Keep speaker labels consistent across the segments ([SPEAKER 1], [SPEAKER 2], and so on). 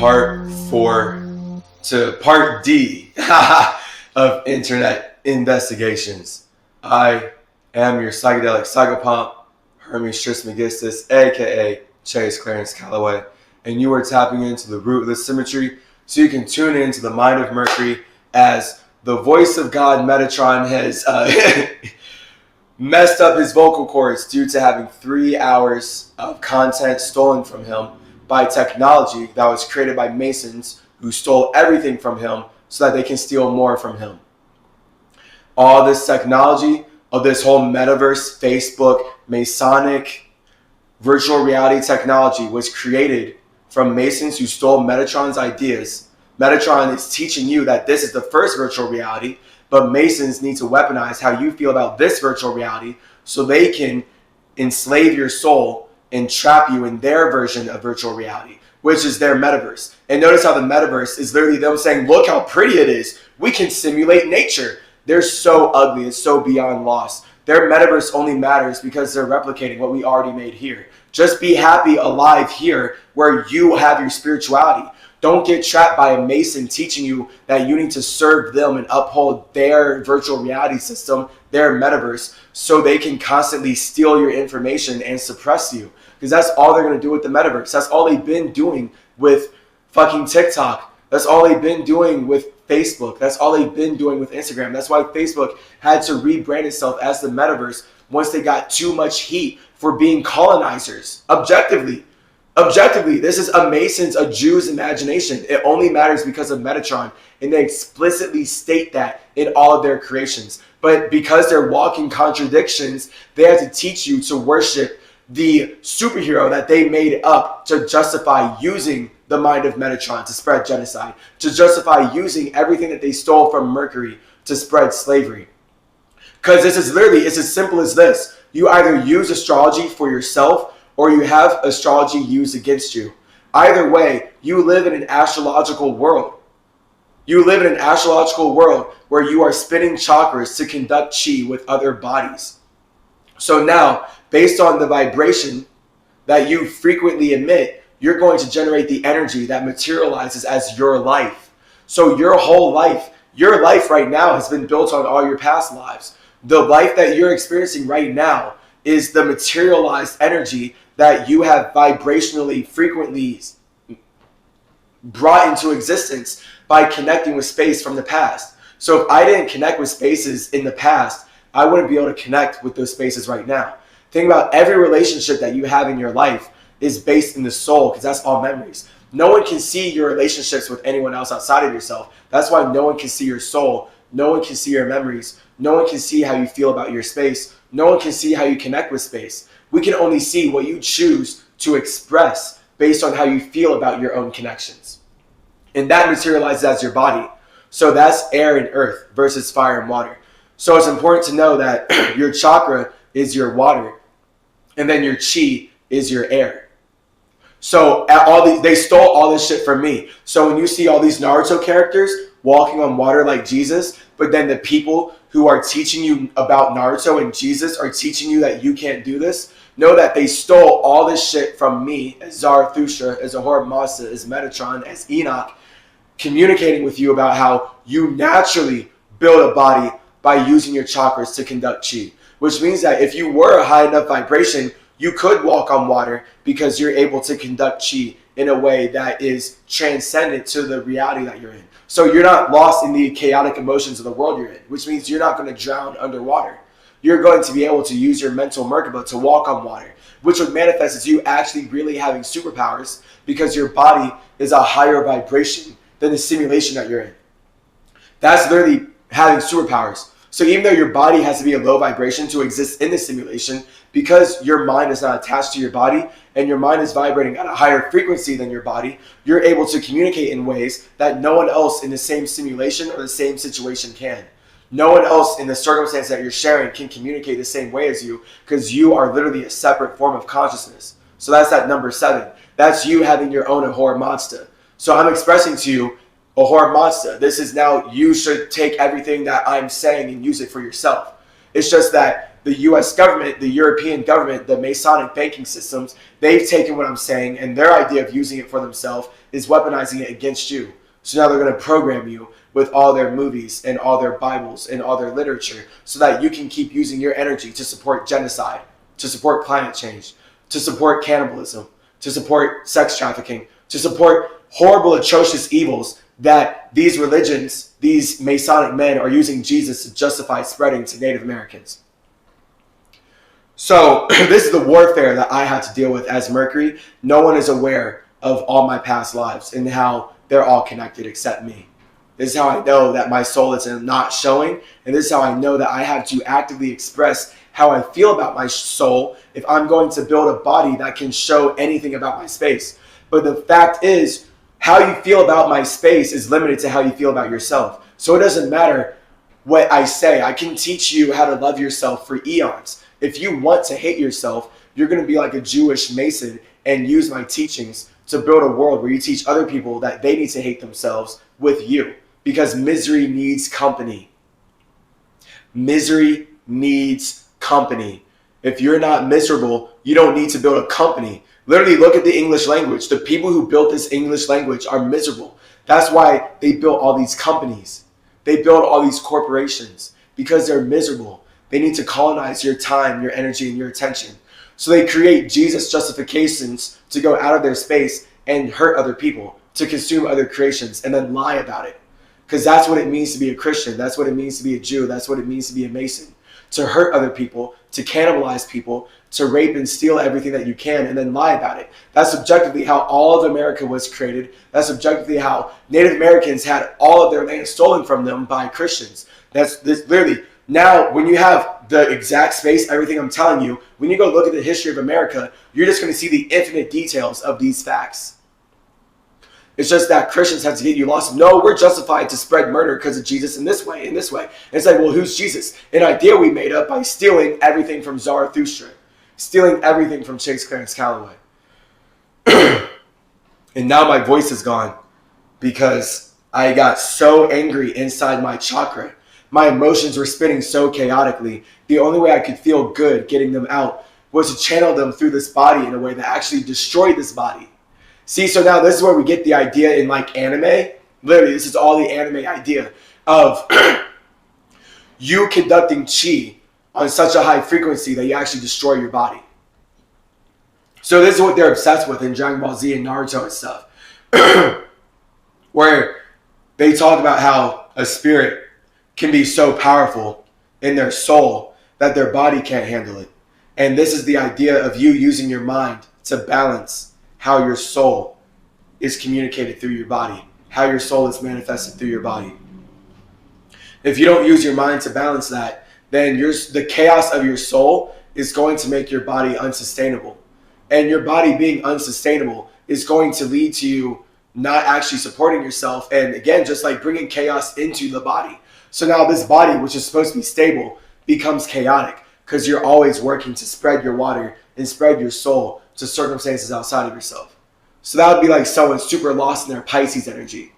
[SPEAKER 1] part D of internet investigations. I am your psychedelic psychopomp, Hermes Trismegistus, aka Chase Clarence Calloway, and you are tapping into the root of the symmetry so you can tune into the mind of Mercury as the voice of God Metatron has messed up his vocal cords due to having 3 hours of content stolen from him by technology that was created by Masons who stole everything from him so that they can steal more from him. All this technology of this whole metaverse, Facebook, Masonic, virtual reality technology was created from Masons who stole Metatron's ideas. Metatron is teaching you that this is the first virtual reality, but Masons need to weaponize how you feel about this virtual reality so they can enslave your soul and trap you in their version of virtual reality, which is their metaverse. And notice how the metaverse is literally them saying, look how pretty it is. We can simulate nature. They're so ugly. It's so beyond lost. Their metaverse only matters because they're replicating what we already made here. Just be happy alive here where you have your spirituality. Don't get trapped by a Mason teaching you that you need to serve them and uphold their virtual reality system, their metaverse, so they can constantly steal your information and suppress you. Because that's all they're going to do with the metaverse. That's all they've been doing with fucking TikTok. That's all they've been doing with Facebook. That's all they've been doing with Instagram. That's why Facebook had to rebrand itself as the metaverse once they got too much heat for being colonizers. Objectively, this is a Mason's, a Jew's imagination. It only matters because of Metatron, and they explicitly state that in all of their creations. But because they're walking contradictions, they have to teach you to worship the superhero that they made up to justify using the mind of Metatron to spread genocide, to justify using everything that they stole from Mercury to spread slavery. Because this is literally, it's as simple as this. You either use astrology for yourself or you have astrology used against you. Either way, you live in an astrological world. You live in an astrological world where you are spinning chakras to conduct chi with other bodies. So now, based on the vibration that you frequently emit, you're going to generate the energy that materializes as your life. So your whole life, your life right now has been built on all your past lives. The life that you're experiencing right now is the materialized energy that you have vibrationally frequently brought into existence by connecting with space from the past. So if I didn't connect with spaces in the past, I wouldn't be able to connect with those spaces right now. Think about every relationship that you have in your life is based in the soul, because that's all memories. No one can see your relationships with anyone else outside of yourself. That's why no one can see your soul. No one can see your memories. No one can see how you feel about your space. No one can see how you connect with space. We can only see what you choose to express based on how you feel about your own connections. And that materializes as your body. So that's air and earth versus fire and water. So it's important to know that your chakra is your water, and then your chi is your air. So they stole all this shit from me. So when you see all these Naruto characters walking on water like Jesus, but then the people who are teaching you about Naruto and Jesus are teaching you that you can't do this, know that they stole all this shit from me as Zarathustra, as Ahura Mazda, as Metatron, as Enoch, communicating with you about how you naturally build a body by using your chakras to conduct chi. Which means that if you were a high enough vibration, you could walk on water because you're able to conduct chi in a way that is transcendent to the reality that you're in. So you're not lost in the chaotic emotions of the world you're in, which means you're not going to drown underwater. You're going to be able to use your mental Merkaba to walk on water, which would manifest as you actually really having superpowers because your body is a higher vibration than the simulation that you're in. That's literally having superpowers. So even though your body has to be a low vibration to exist in the simulation, because your mind is not attached to your body and your mind is vibrating at a higher frequency than your body, you're able to communicate in ways that no one else in the same simulation or the same situation can. No one else in the circumstance that you're sharing can communicate the same way as you because you are literally a separate form of consciousness. So that's that number 7. That's you having your own Ahura Mazda. So I'm expressing to you, Ahura Mazda, this is now, you should take everything that I'm saying and use it for yourself. It's just that the US government, the European government, the Masonic banking systems, they've taken what I'm saying, and their idea of using it for themselves is weaponizing it against you. So now they're going to program you with all their movies and all their Bibles and all their literature so that you can keep using your energy to support genocide, to support climate change, to support cannibalism, to support sex trafficking, to support horrible, atrocious evils that these religions, these Masonic men are using Jesus to justify spreading to Native Americans. So this is the warfare that I had to deal with as Mercury. No one is aware of all my past lives and how they're all connected except me. This is how I know that my soul is not showing, and this is how I know that I have to actively express how I feel about my soul if I'm going to build a body that can show anything about my space. But the fact is, how you feel about my space is limited to how you feel about yourself. So it doesn't matter what I say. I can teach you how to love yourself for eons. If you want to hate yourself, you're going to be like a Jewish Mason and use my teachings to build a world where you teach other people that they need to hate themselves with you. Because misery needs company. Misery needs company. If you're not miserable, you don't need to build a company. Literally, look at the English language. The people who built this English language are miserable. That's why they built all these companies. They built all these corporations because they're miserable. They need to colonize your time, your energy, and your attention. So they create Jesus justifications to go out of their space and hurt other people, to consume other creations, and then lie about it. Because that's what it means to be a Christian. That's what it means to be a Jew. That's what it means to be a Mason. To hurt other people, to cannibalize people, to rape and steal everything that you can, and then lie about it. That's objectively how all of America was created. That's objectively how Native Americans had all of their land stolen from them by Christians. That's this literally. Now, when you have the exact space, everything I'm telling you, when you go look at the history of America, you're just going to see the infinite details of these facts. It's just that Christians have to get you lost. No, we're justified to spread murder because of Jesus in this way, in this way. And it's like, well, who's Jesus? An idea we made up by stealing everything from Zarathustra. Stealing everything from Chase Clarence Calloway. And now my voice is gone because I got so angry inside my chakra. My emotions were spinning so chaotically. The only way I could feel good getting them out was to channel them through this body in a way that actually destroyed this body. See, so now this is where we get the idea in like anime. Literally, this is all the anime idea of you conducting chi on such a high frequency that you actually destroy your body. So this is what they're obsessed with in Dragon Ball Z and Naruto and stuff. Where they talk about how a spirit can be so powerful in their soul that their body can't handle it. And this is the idea of you using your mind to balance how your soul is communicated through your body, how your soul is manifested through your body. If you don't use your mind to balance that, then the chaos of your soul is going to make your body unsustainable. And your body being unsustainable is going to lead to you not actually supporting yourself. And again, just like bringing chaos into the body. So now this body, which is supposed to be stable, becomes chaotic because you're always working to spread your water and spread your soul to circumstances outside of yourself. So that would be like someone super lost in their Pisces energy.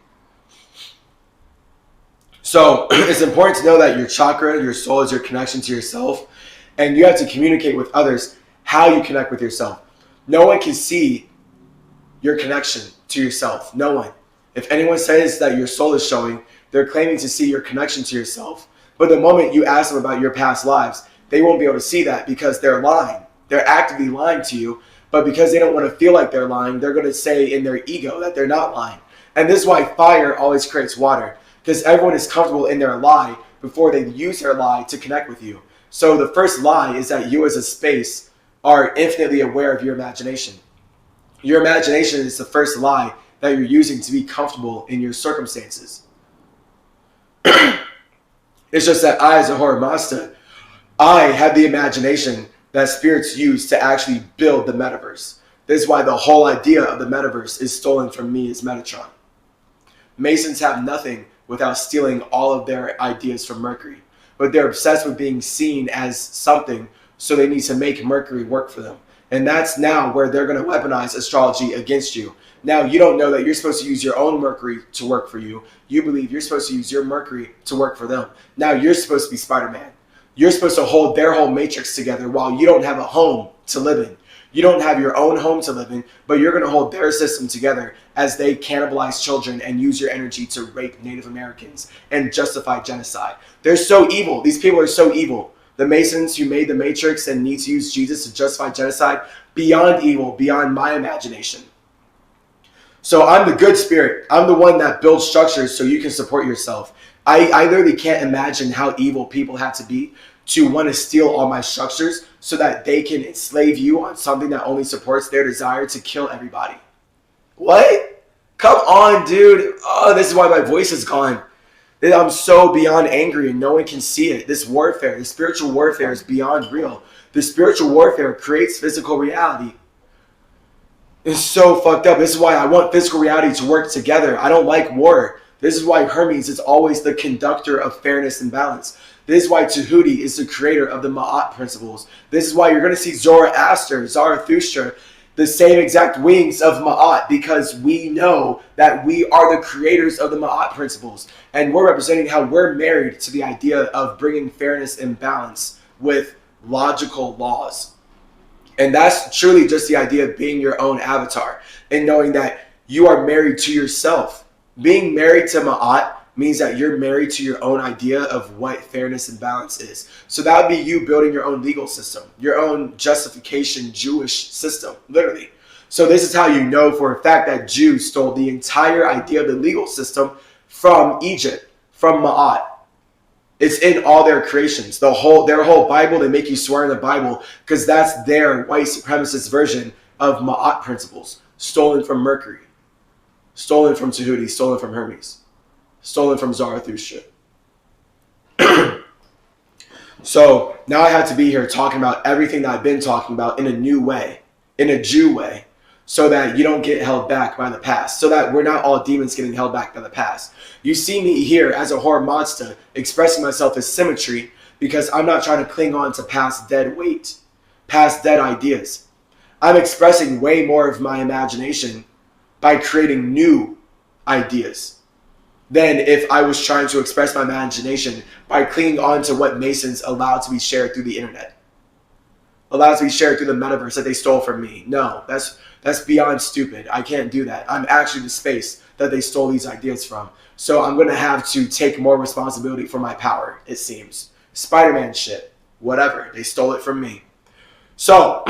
[SPEAKER 1] So it's important to know that your chakra, your soul, is your connection to yourself. And you have to communicate with others how you connect with yourself. No one can see your connection to yourself. No one. If anyone says that your soul is showing, they're claiming to see your connection to yourself. But the moment you ask them about your past lives, they won't be able to see that because they're lying. They're actively lying to you. But because they don't want to feel like they're lying, they're going to say in their ego that they're not lying. And this is why fire always creates water. Because everyone is comfortable in their lie before they use their lie to connect with you. So the first lie is that you as a space are infinitely aware of your imagination. Your imagination is the first lie that you're using to be comfortable in your circumstances. It's just that I, as Ahura Mazda, I have the imagination that spirits use to actually build the metaverse. This is why the whole idea of the metaverse is stolen from me as Metatron. Masons have nothing without stealing all of their ideas from Mercury. But they're obsessed with being seen as something, so they need to make Mercury work for them. And that's now where they're going to weaponize astrology against you. Now you don't know that you're supposed to use your own Mercury to work for you. You believe you're supposed to use your Mercury to work for them. Now you're supposed to be Spider-Man. You're supposed to hold their whole matrix together while you don't have a home to live in. You don't have your own home to live in, but you're going to hold their system together as they cannibalize children and use your energy to rape Native Americans and justify genocide. They're so evil. These people are so evil. The Masons who made the Matrix and need to use Jesus to justify genocide, beyond evil, beyond my imagination. So I'm the good spirit. I'm the one that builds structures so you can support yourself. I literally can't imagine how evil people have to be to want to steal all my structures so that they can enslave you on something that only supports their desire to kill everybody. What? Come on, dude. Oh, this is why my voice is gone. I'm so beyond angry and no one can see it. This warfare, the spiritual warfare is beyond real. The spiritual warfare creates physical reality. It's so fucked up. This is why I want physical reality to work together. I don't like war. This is why Hermes is always the conductor of fairness and balance. This is why Tehuti is the creator of the Ma'at principles. This is why you're going to see Zoroaster, Zarathustra, the same exact wings of Ma'at, because we know that we are the creators of the Ma'at principles. And we're representing how we're married to the idea of bringing fairness and balance with logical laws. And that's truly just the idea of being your own avatar and knowing that you are married to yourself. Being married to Ma'at means that you're married to your own idea of what fairness and balance is. So that would be you building your own legal system, your own justification Jewish system, literally. So this is how you know for a fact that Jews stole the entire idea of the legal system from Egypt, from Ma'at. It's in all their creations. Their whole Bible, they make you swear in the Bible because that's their white supremacist version of Ma'at principles, stolen from Mercury, stolen from Tehuti, stolen from Hermes, stolen from Zarathustra. So now I have to be here talking about everything that I've been talking about in a new way, in a Jew way, so that you don't get held back by the past, so that we're not all demons getting held back by the past. You see me here as Ahura Mazda expressing myself as CymaTree because I'm not trying to cling on to past dead weight, past dead ideas. I'm expressing way more of my imagination by creating new ideas than if I was trying to express my imagination by clinging on to what Masons allowed to be shared through the internet, allowed to be shared through the metaverse that they stole from me. No, that's beyond stupid. I can't do that. I'm actually the space that they stole these ideas from. So I'm going to have to take more responsibility for my power, it seems. Spider-Man shit. Whatever. They stole it from me. So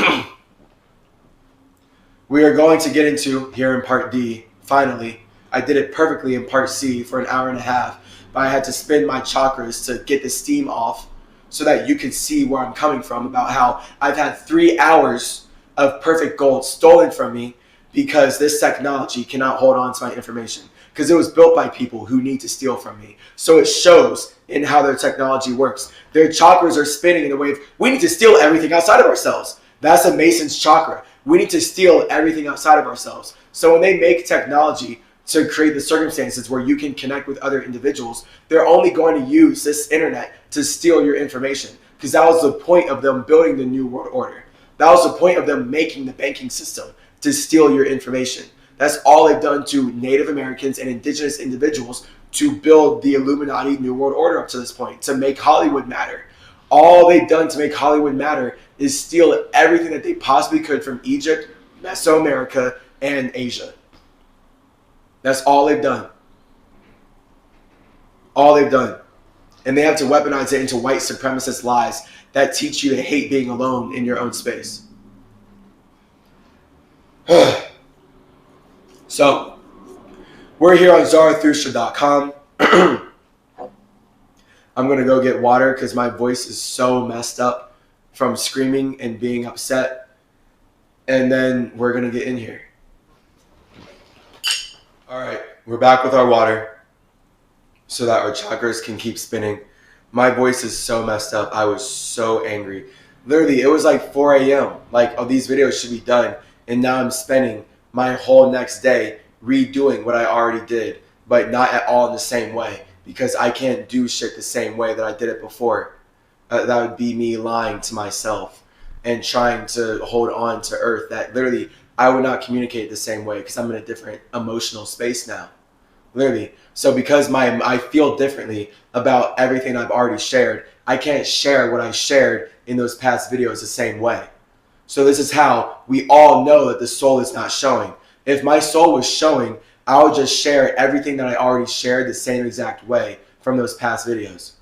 [SPEAKER 1] we are going to get into, here in part D, finally, I did it perfectly in part C for an hour and a half, but I had to spin my chakras to get the steam off so that you could see where I'm coming from about how I've had 3 hours of perfect gold stolen from me because this technology cannot hold on to my information because it was built by people who need to steal from me. So it shows in how their technology works. Their chakras are spinning in a way of, we need to steal everything outside of ourselves. That's a Mason's chakra. We need to steal everything outside of ourselves. So when they make technology to create the circumstances where you can connect with other individuals, they're only going to use this internet to steal your information because that was the point of them building the New World Order. That was the point of them making the banking system, to steal your information. That's all they've done to Native Americans and indigenous individuals to build the Illuminati New World Order up to this point, to make Hollywood matter. All they've done to make Hollywood matter is steal everything that they possibly could from Egypt, Mesoamerica, and Asia. That's all they've done. All they've done. And they have to weaponize it into white supremacist lies that teach you to hate being alone in your own space. So, we're here on Zarathustra.com. I'm going to go get water because my voice is so messed up from screaming and being upset. And then we're going to get in here. All right, we're back with our water so that our chakras can keep spinning. My voice is so messed up. I was so angry. Literally, it was like 4 a.m. Like, oh, these videos should be done. And now I'm spending my whole next day redoing what I already did, but not at all in the same way because I can't do shit the same way that I did it before. That would be me lying to myself and trying to hold on to earth that literally I would not communicate the same way because I'm in a different emotional space now. literally. So because I feel differently about everything I've already shared, I can't share what I shared in those past videos the same way. So this is how we all know that the soul is not showing. If my soul was showing, I would just share everything that I already shared the same exact way from those past videos.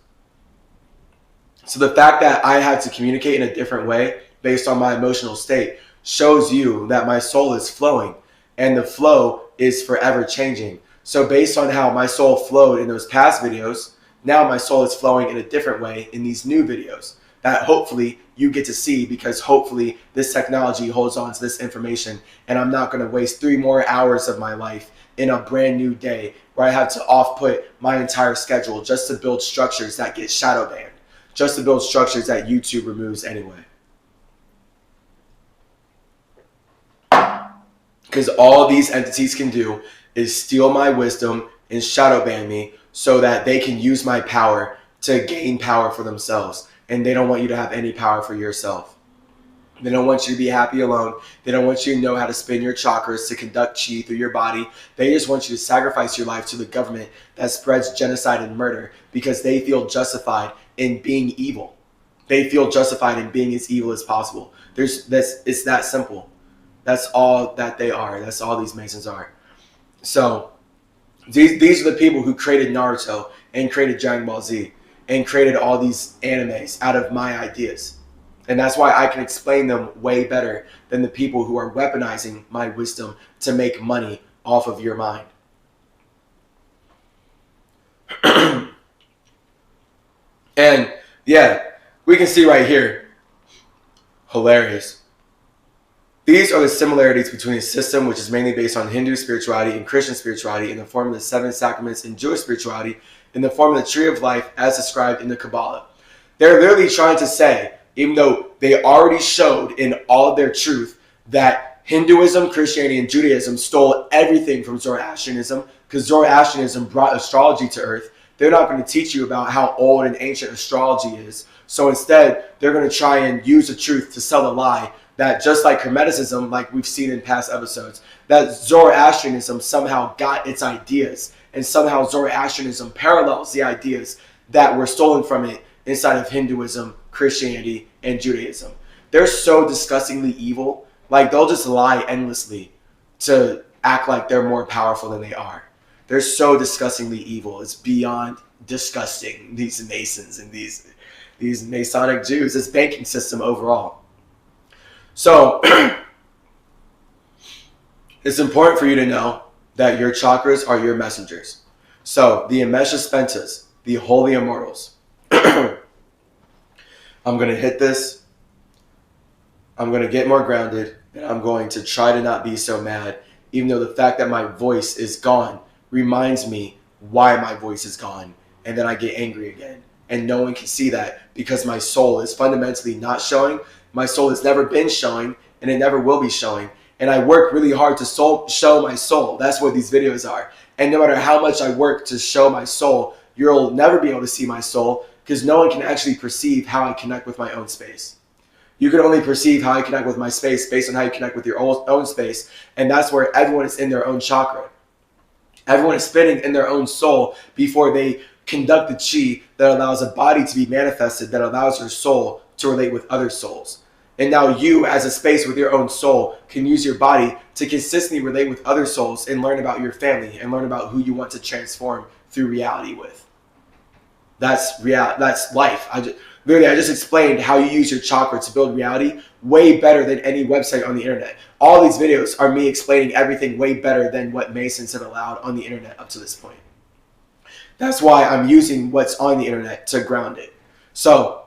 [SPEAKER 1] So the fact that I had to communicate in a different way based on my emotional state shows you that my soul is flowing, and the flow is forever changing. So based on how my soul flowed in those past videos, now my soul is flowing in a different way in these new videos that hopefully you get to see, because hopefully this technology holds on to this information, and I'm not going to waste 3 more hours of my life in a brand new day where I have to off-put my entire schedule just to build structures that get shadow banned, just to build structures that YouTube removes anyway. Because all these entities can do is steal my wisdom and shadow ban me so that they can use my power to gain power for themselves. And they don't want you to have any power for yourself. They don't want you to be happy alone. They don't want you to know how to spin your chakras to conduct chi through your body. They just want you to sacrifice your life to the government that spreads genocide and murder because they feel justified in being evil. They feel justified in being as evil as possible. It's that simple. That's all that they are. That's all these Masons are. So these are the people who created Naruto and created Dragon Ball Z and created all these animes out of my ideas. And that's why I can explain them way better than the people who are weaponizing my wisdom to make money off of your mind. And yeah, we can see right here, hilarious. These are the similarities between a system which is mainly based on Hindu spirituality and Christian spirituality in the form of the 7 sacraments, and Jewish spirituality in the form of the tree of life as described in the Kabbalah. They're literally trying to say, even though they already showed in all of their truth that Hinduism, Christianity, and Judaism stole everything from Zoroastrianism, because Zoroastrianism brought astrology to earth, they're not going to teach you about how old and ancient astrology is. So instead, they're going to try and use the truth to sell the lie that, just like Hermeticism, like we've seen in past episodes, that Zoroastrianism somehow got its ideas, and somehow Zoroastrianism parallels the ideas that were stolen from it inside of Hinduism, Christianity, and Judaism. They're so disgustingly evil. Like, they'll just lie endlessly to act like they're more powerful than they are. They're so disgustingly evil. It's beyond disgusting, these Masons and these Masonic Jews, this banking system overall. So it's important for you to know that your chakras are your messengers. So the Amesha Spentas, the Holy Immortals. I'm going to hit this. I'm going to get more grounded, and I'm going to try to not be so mad, even though the fact that my voice is gone reminds me why my voice is gone, and then I get angry again. And no one can see that because my soul is fundamentally not showing. My soul has never been showing, and it never will be showing. And I work really hard to show my soul. That's what these videos are. And no matter how much I work to show my soul, you'll never be able to see my soul, because no one can actually perceive how I connect with my own space. You can only perceive how I connect with my space based on how you connect with your own space. And that's where everyone is in their own chakra. Everyone is spinning in their own soul before they conduct the chi that allows a body to be manifested, that allows your soul to relate with other souls. And now you, as a space with your own soul, can use your body to consistently relate with other souls and learn about your family and learn about who you want to transform through reality with. That's life. I just explained how you use your chakra to build reality way better than any website on the internet. All these videos are me explaining everything way better than what Masons have allowed on the internet up to this point. That's why I'm using what's on the internet to ground it. So,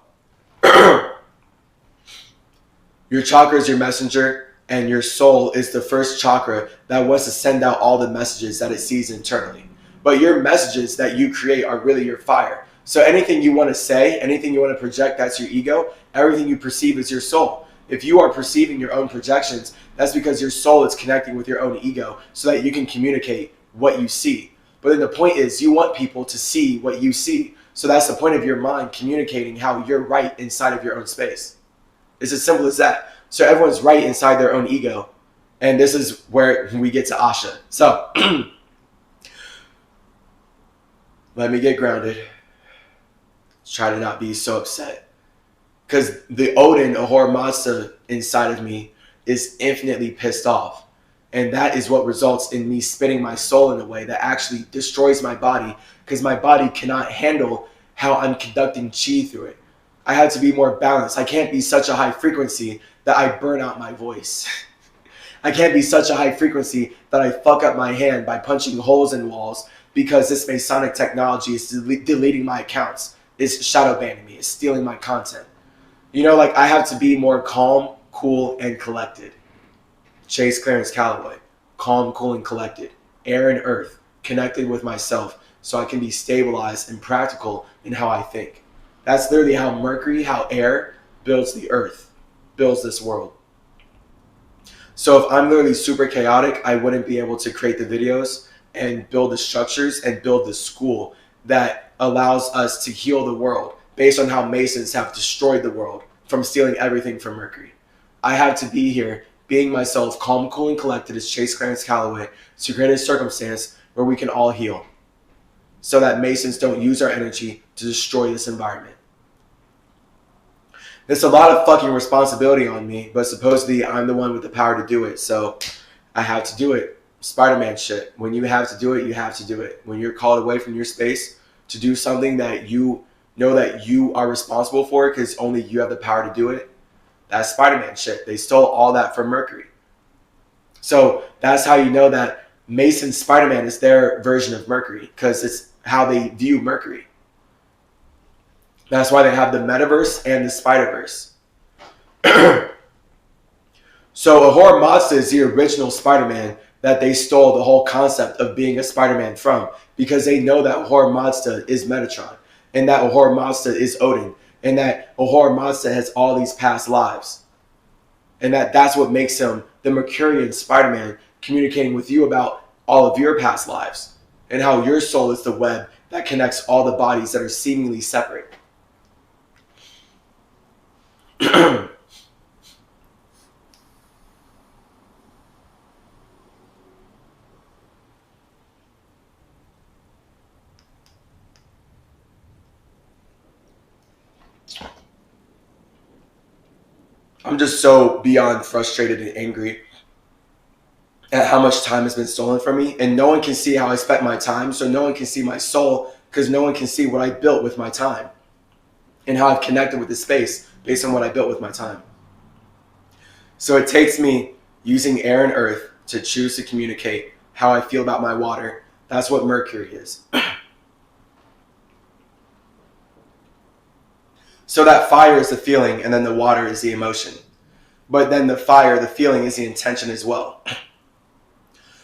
[SPEAKER 1] your chakra is your messenger, and your soul is the first chakra that wants to send out all the messages that it sees internally. But your messages that you create are really your fire. So anything you want to say, anything you want to project, that's your ego. Everything you perceive is your soul. If you are perceiving your own projections, that's because your soul is connecting with your own ego so that you can communicate what you see. But then the point is, you want people to see what you see. So that's the point of your mind communicating how you're right inside of your own space. It's as simple as that. So everyone's right inside their own ego. And this is where we get to Asha. So Let me get grounded. Try to not be so upset. Because the Odin, Ahura Mazda inside of me is infinitely pissed off. And that is what results in me spinning my soul in a way that actually destroys my body, because my body cannot handle how I'm conducting chi through it. I have to be more balanced. I can't be such a high frequency that I burn out my voice. I can't be such a high frequency that I fuck up my hand by punching holes in walls because this Masonic technology is deleting my accounts. It's shadow banning me. It's stealing my content. You know, like, I have to be more calm, cool, and collected. Chase Clarence Calloway. Calm, cool, and collected. Air and earth. Connected with myself so I can be stabilized and practical in how I think. That's literally how Mercury, how air builds the earth, builds this world. So if I'm literally super chaotic, I wouldn't be able to create the videos and build the structures and build the school that allows us to heal the world based on how Masons have destroyed the world from stealing everything from Mercury. I have to be here being myself, calm, cool, and collected as Chase Clarence Calloway to create a circumstance where we can all heal so that Masons don't use our energy to destroy this environment. There's a lot of fucking responsibility on me, but supposedly I'm the one with the power to do it, so I have to do it. Spider-Man shit. When you have to do it, you have to do it. When you're called away from your space to do something that you know that you are responsible for because only you have the power to do it, that's Spider-Man shit. They stole all that from Mercury. So that's how you know that Mason Spider-Man is their version of Mercury, because it's how they view Mercury. That's why they have the metaverse and the Spider-Verse. So Ahura Mazda is the original Spider-Man that they stole the whole concept of being a Spider-Man from, because they know that Ahura Mazda is Metatron, and that Ahura Mazda is Odin, and that Ahura Mazda has all these past lives. And that's what makes him the Mercurian Spider-Man, communicating with you about all of your past lives, and how your soul is the web that connects all the bodies that are seemingly separate. I'm just so beyond frustrated and angry at how much time has been stolen from me, and no one can see how I spent my time, so no one can see my soul, because no one can see what I built with my time and how I've connected with the space based on what I built with my time. So it takes me using air and earth to choose to communicate how I feel about my water. That's what Mercury is. So that fire is the feeling, and then the water is the emotion. But then the fire, the feeling, is the intention as well.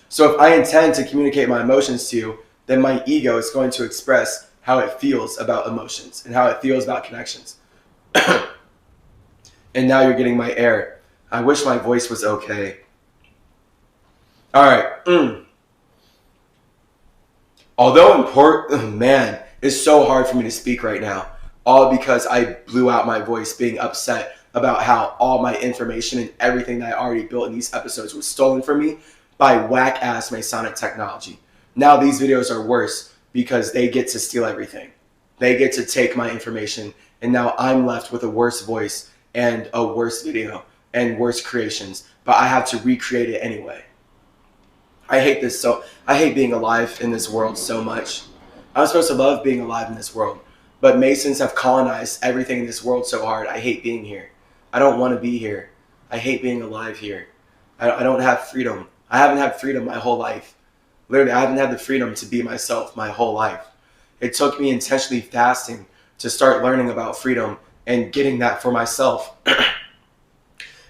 [SPEAKER 1] So if I intend to communicate my emotions to you, then my ego is going to express how it feels about emotions and how it feels about connections. And now you're getting my air. I wish my voice was okay. All right. Although important, man, it's so hard for me to speak right now. All because I blew out my voice being upset about how all my information and everything that I already built in these episodes was stolen from me by whack-ass Masonic technology. Now these videos are worse because they get to steal everything. They get to take my information, and now I'm left with a worse voice and a worse video and worse creations, but I have to recreate it anyway. I hate this so. I hate being alive in this world so much. I'm supposed to love being alive in this world, but Masons have colonized everything in this world so hard. I hate being here. I don't want to be here. I hate being alive here. I don't have freedom. I haven't had freedom my whole life. Literally, I haven't had the freedom to be myself my whole life. It took me intentionally fasting to start learning about freedom and getting that for myself.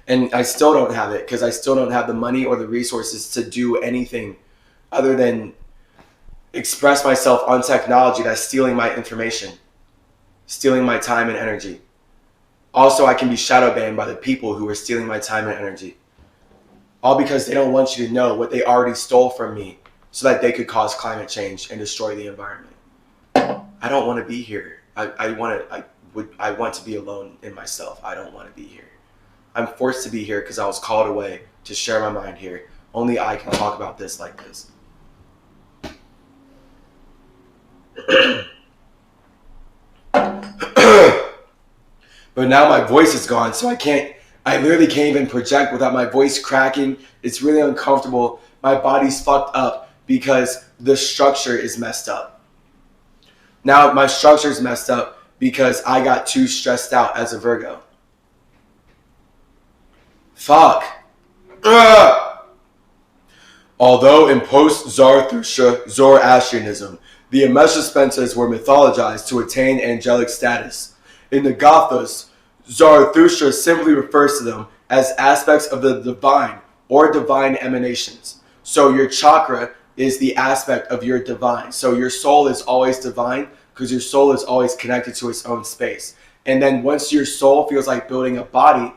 [SPEAKER 1] And I still don't have it because I still don't have the money or the resources to do anything other than express myself on technology that's stealing my information, stealing my time and energy. Also, I can be shadow banned by the people who are stealing my time and energy. All because they don't want you to know what they already stole from me so that they could cause climate change and destroy the environment. I don't want to be here. I want to be alone in myself. I don't want to be here. I'm forced to be here because I was called away to share my mind here. Only I can talk about this like this. But now my voice is gone, so I literally can't even project without my voice cracking. It's really uncomfortable. My body's fucked up because the structure is messed up. Now my structure is messed up because I got too stressed out as a Virgo. Fuck. Ugh. Although in post-Zarathustra Zoroastrianism, the Amesha were mythologized to attain angelic status. In the Gothas, Zarathustra simply refers to them as aspects of the divine or divine emanations. So your chakra is the aspect of your divine. So your soul is always divine because your soul is always connected to its own space. And then once your soul feels like building a body,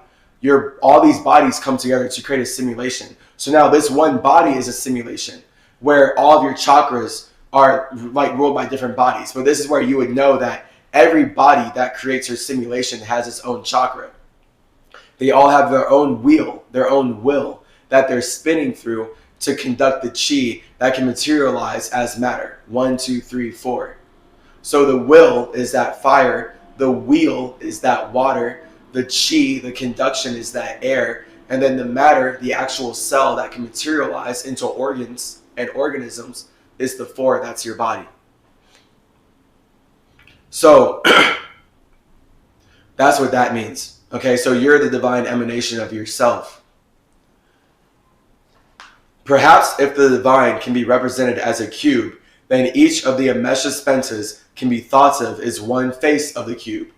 [SPEAKER 1] all these bodies come together to create a simulation. So now this one body is a simulation where all of your chakras are like ruled by different bodies. But this is where you would know that every body that creates your simulation has its own chakra. They all have their own wheel, their own will that they're spinning through to conduct the chi that can materialize as matter. 1, 2, 3, 4. So the will is that fire, the wheel is that water, the chi, the conduction is that air, and then the matter, the actual cell that can materialize into organs and organisms is the 4, that's your body. So that's what that means. Okay, so you're the divine emanation of yourself. Perhaps if the divine can be represented as a cube, then each of the Amesha spences can be thought of as one face of the cube.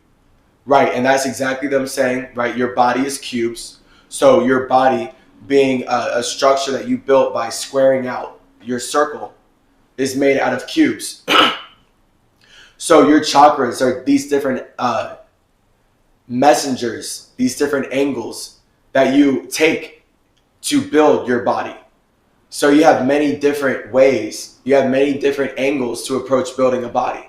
[SPEAKER 1] Right, and that's exactly what I'm saying, right? Your body is cubes. So your body being a structure that you built by squaring out your circle is made out of cubes. So your chakras are these different messengers, these different angles that you take to build your body. So you have many different ways, you have many different angles to approach building a body.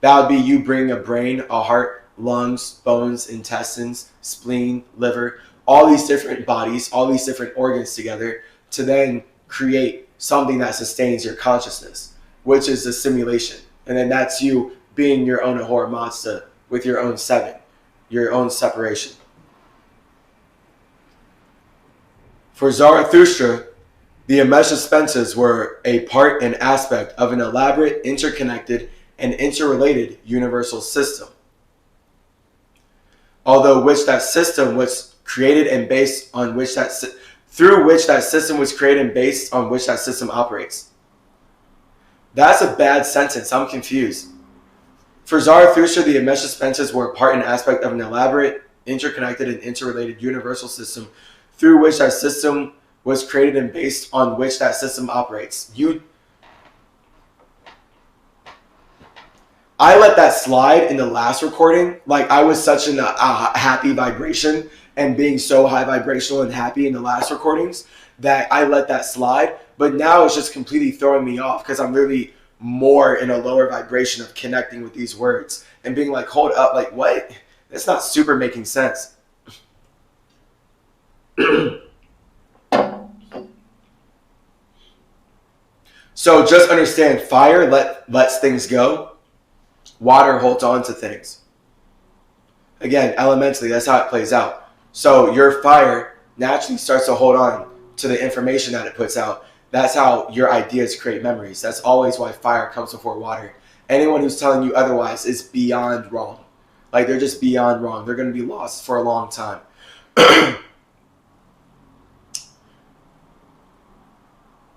[SPEAKER 1] That would be you bring a brain, a heart, lungs, bones, intestines, spleen, liver, all these different bodies, all these different organs together to then create something that sustains your consciousness, which is a simulation. And then that's you being your own Ahura Mazda with your own 7, your own separation. For Zarathustra, the Amesha spences were a part and aspect of an elaborate, interconnected, and interrelated universal system. Although which that system was created and based on which that through which that system was created and based on which that system operates. That's a bad sentence. I'm confused. For Zarathustra, the Amesha spences were a part and aspect of an elaborate, interconnected, and interrelated universal system through which that system was created and based on which that system operates. I let that slide in the last recording. Like I was such in a happy vibration and being so high vibrational and happy in the last recordings that I let that slide. But now it's just completely throwing me off because I'm really more in a lower vibration of connecting with these words and being like, hold up, like what? That's not super making sense. So just understand, fire lets things go. Water holds on to things. Again, elementally, that's how it plays out. So your fire naturally starts to hold on to the information that it puts out. That's how your ideas create memories. That's always why fire comes before water. Anyone who's telling you otherwise is beyond wrong. Like they're just beyond wrong. They're going to be lost for a long time.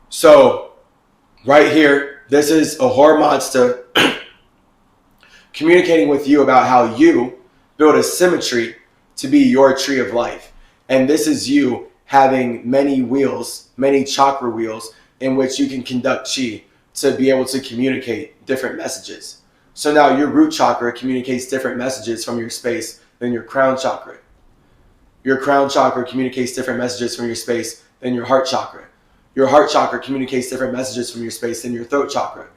[SPEAKER 1] So right here, this is Ahura Mazda communicating with you about how you build a CymaTree to be your tree of life. And this is you having many wheels, many chakra wheels in which you can conduct chi to be able to communicate different messages. So now your root chakra communicates different messages from your space than your crown chakra. Your crown chakra communicates different messages from your space than your heart chakra. Your heart chakra communicates different messages from your space than your throat chakra.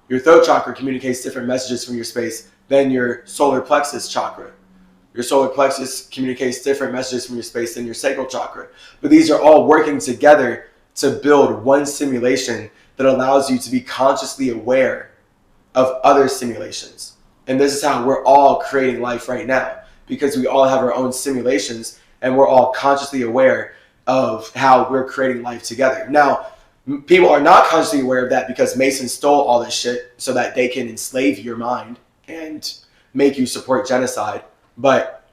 [SPEAKER 1] Your throat chakra communicates different messages from your space than your solar plexus chakra. Your solar plexus communicates different messages from your space than your sacral chakra. But these are all working together to build one simulation that allows you to be consciously aware of other simulations. And this is how we're all creating life right now, because we all have our own simulations and we're all consciously aware of how we're creating life together. Now, people are not consciously aware of that because Masons stole all this shit so that they can enslave your mind and make you support genocide. But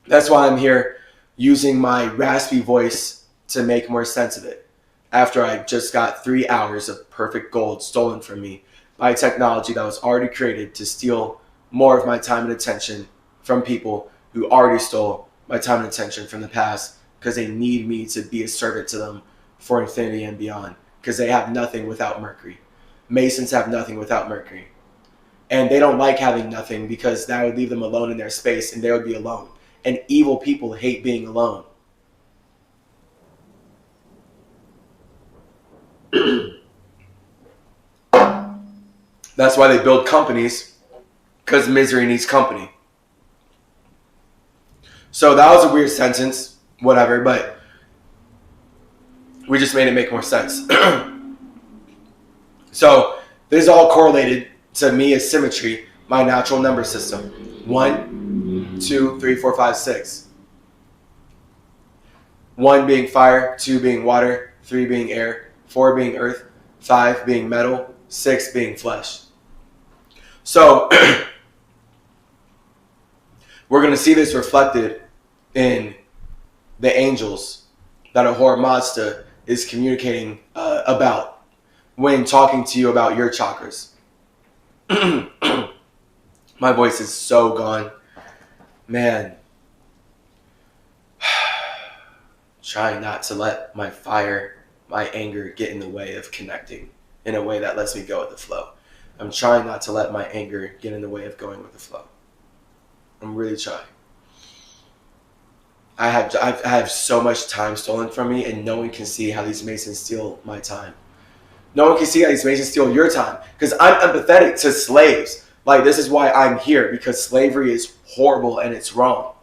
[SPEAKER 1] that's why I'm here using my raspy voice to make more sense of it, after I just got 3 hours of perfect gold stolen from me by technology that was already created to steal more of my time and attention from people who already stole my time and attention from the past, because they need me to be a servant to them for infinity and beyond, because they have nothing without Mercury. Masons have nothing without Mercury. And they don't like having nothing, because that would leave them alone in their space and they would be alone. And evil people hate being alone. That's why they build companies, because misery needs company. So that was a weird sentence, whatever, but we just made it make more sense. So this is all correlated to me as CymaTree, my natural number system. 1, 2, 3, 4, 5, 6. 1 being fire, 2 being water, 3 being air, 4 being earth, 5 being metal, 6 being flesh. So we're going to see this reflected in the angels that Ahura Mazda is communicating about when talking to you about your chakras. My voice is so gone. Man. Trying not to let my fire, my anger get in the way of connecting in a way that lets me go with the flow. I'm trying not to let my anger get in the way of going with the flow. I'm really trying. I have so much time stolen from me, and no one can see how these Masons steal my time. No one can see how these Masons steal your time, because I'm empathetic to slaves. Like, this is why I'm here, because slavery is horrible and it's wrong.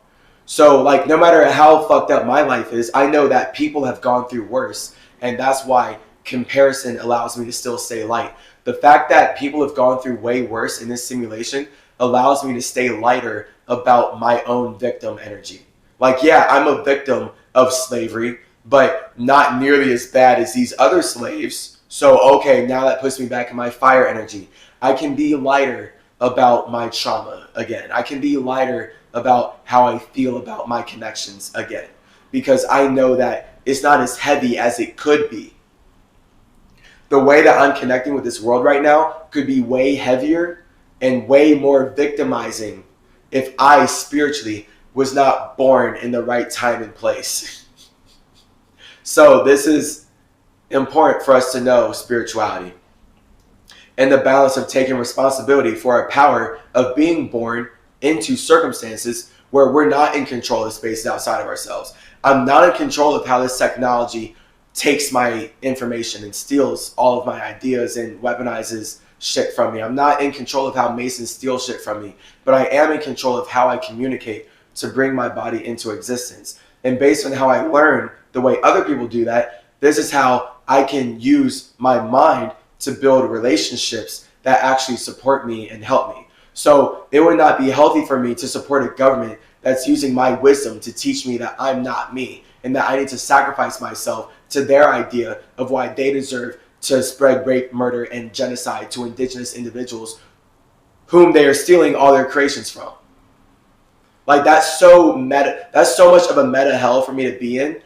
[SPEAKER 1] So, like, no matter how fucked up my life is, I know that people have gone through worse, and that's why comparison allows me to still stay light. The fact that people have gone through way worse in this simulation allows me to stay lighter about my own victim energy. Like, yeah, I'm a victim of slavery, but not nearly as bad as these other slaves. So, okay, now that puts me back in my fire energy. I can be lighter about my trauma again. I can be lighter about how I feel about my connections again, because I know that it's not as heavy as it could be. The way that I'm connecting with this world right now could be way heavier and way more victimizing if I spiritually was not born in the right time and place. So this is important for us to know spirituality and the balance of taking responsibility for our power of being born into circumstances where we're not in control of spaces outside of ourselves. I'm not in control of how this technology takes my information and steals all of my ideas and weaponizes shit from me. I'm not in control of how Masons steal shit from me, but I am in control of how I communicate to bring my body into existence. And based on how I learn the way other people do that, this is how I can use my mind to build relationships that actually support me and help me. So it would not be healthy for me to support a government that's using my wisdom to teach me that I'm not me and that I need to sacrifice myself to their idea of why they deserve to spread rape, murder, and genocide to indigenous individuals whom they are stealing all their creations from. Like, that's so meta. That's so much of a meta hell for me to be in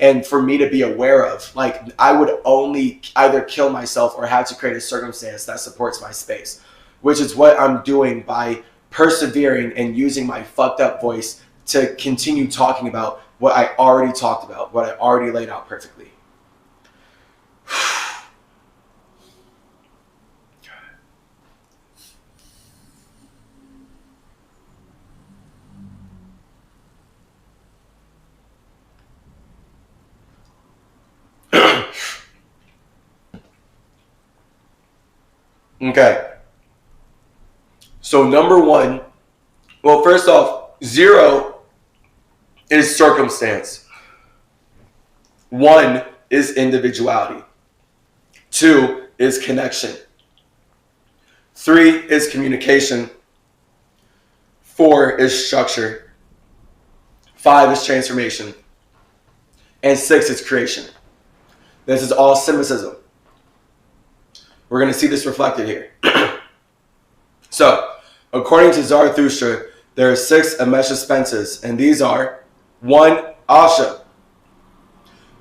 [SPEAKER 1] and for me to be aware of. Like, I would only either kill myself or have to create a circumstance that supports my space, which is what I'm doing by persevering and using my fucked up voice to continue talking about what I already talked about, what I already laid out perfectly. Okay. So number one, well, first off, 0 is circumstance. 1 is individuality. 2 is connection. 3 is communication. 4 is structure. 5 is transformation. And 6 is creation. This is all symbolism. We're going to see this reflected here. So, according to Zarathustra, there are 6 Amesha Spences, and these are 1. Asha,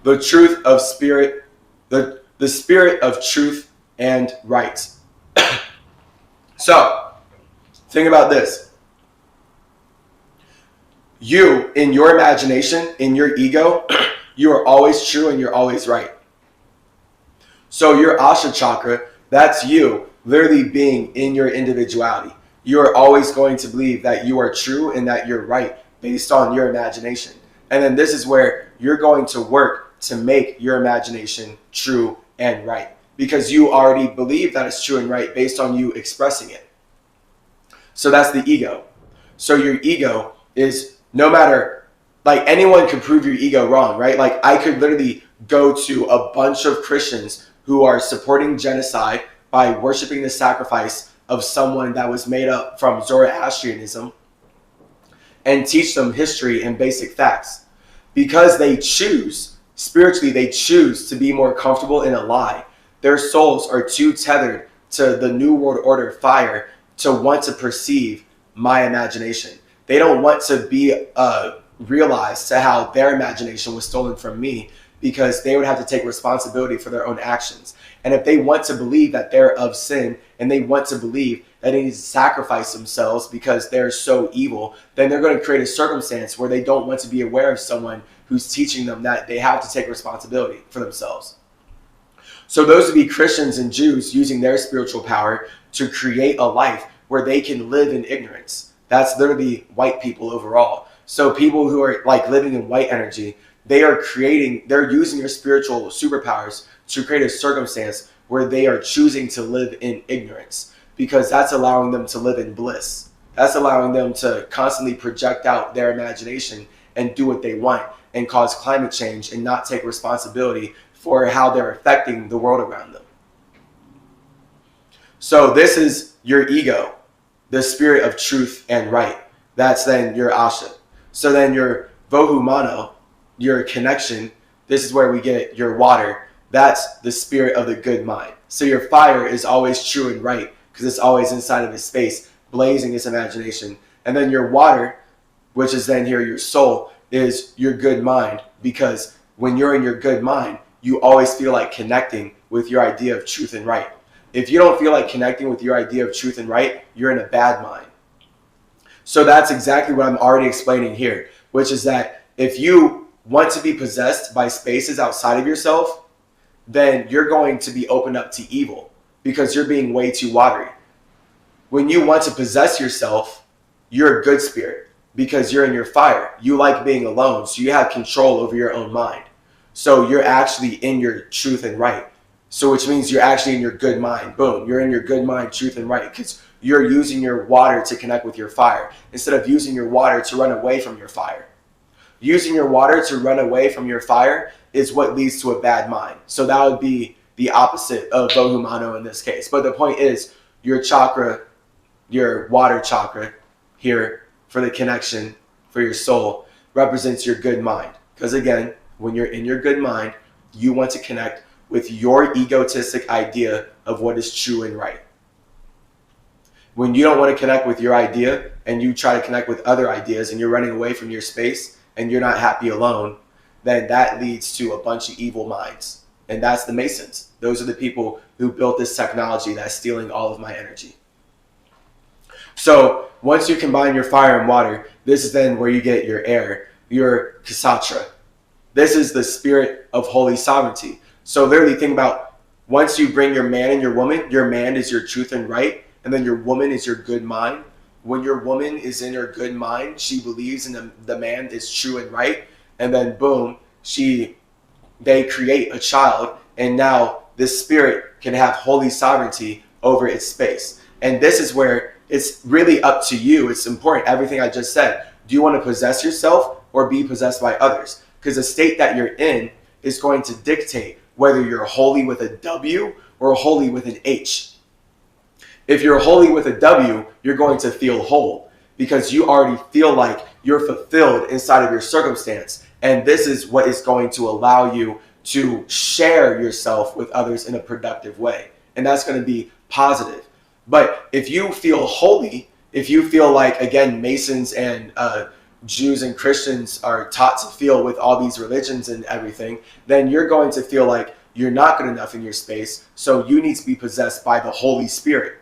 [SPEAKER 1] the truth of spirit, the spirit of truth and right. So, think about this. You, in your imagination, in your ego, you are always true and you're always right. So your Asha chakra, that's you literally being in your individuality. You are always going to believe that you are true and that you're right based on your imagination. And then this is where you're going to work to make your imagination true and right, because you already believe that it's true and right based on you expressing it. So that's the ego. So your ego is, no matter, like, anyone could prove your ego wrong, right? Like, I could literally go to a bunch of Christians who are supporting genocide by worshiping the sacrifice of someone that was made up from Zoroastrianism and teach them history and basic facts. Because they choose, spiritually, they choose to be more comfortable in a lie. Their souls are too tethered to the New World Order fire to want to perceive my imagination. They don't want to be realized to how their imagination was stolen from me, because they would have to take responsibility for their own actions. And if they want to believe that they're of sin, and they want to believe that they need to sacrifice themselves because they're so evil, then they're going to create a circumstance where they don't want to be aware of someone who's teaching them that they have to take responsibility for themselves. So those would be Christians and Jews using their spiritual power to create a life where they can live in ignorance. That's literally white people overall. So people who are like living in white energy, they're using their spiritual superpowers to create a circumstance where they are choosing to live in ignorance, because that's allowing them to live in bliss. That's allowing them to constantly project out their imagination and do what they want and cause climate change and not take responsibility for how they're affecting the world around them. So this is your ego, the spirit of truth and right. That's then your Asha. So then your Vohumano, your connection, this is where we get your water. That's the spirit of the good mind. So your fire is always true and right because it's always inside of its space, blazing its imagination. And then your water, which is then here your soul, is your good mind, because when you're in your good mind, you always feel like connecting with your idea of truth and right. If you don't feel like connecting with your idea of truth and right, you're in a bad mind. So that's exactly what I'm already explaining here, which is that if you want to be possessed by spaces outside of yourself, then you're going to be opened up to evil because you're being way too watery. When you want to possess yourself, you're a good spirit because you're in your fire. You like being alone, so you have control over your own mind. So you're actually in your truth and right. So which means you're actually in your good mind. Boom, you're in your good mind, truth and right, because you're using your water to connect with your fire instead of using your water to run away from your fire. Using your water to run away from your fire is what leads to a bad mind. So that would be the opposite of Vohumano in this case. But the point is, your chakra, your water chakra here for the connection for your soul represents your good mind. Because again, when you're in your good mind, you want to connect with your egotistic idea of what is true and right. When you don't want to connect with your idea and you try to connect with other ideas and you're running away from your space and you're not happy alone, then that leads to a bunch of evil minds. And that's the Masons. Those are the people who built this technology that's stealing all of my energy. So once you combine your fire and water, this is then where you get your air, your Ksatra. This is the spirit of holy sovereignty. So literally think about, once you bring your man and your man is your truth and right, and then your woman is your good mind. When your woman is in her good mind, she believes in the man is true and right, and then boom, they create a child, and now this spirit can have holy sovereignty over its space. And this is where it's really up to you. It's important, everything I just said. Do you want to possess yourself or be possessed by others? Because the state that you're in is going to dictate whether you're holy with a W or holy with an H. If you're holy with a W, you're going to feel whole because you already feel like you're fulfilled inside of your circumstance. And this is what is going to allow you to share yourself with others in a productive way. And that's going to be positive. But if you feel holy, if you feel like, again, Masons and Jews and Christians are taught to feel with all these religions and everything, then you're going to feel like you're not good enough in your space. So you need to be possessed by the Holy Spirit.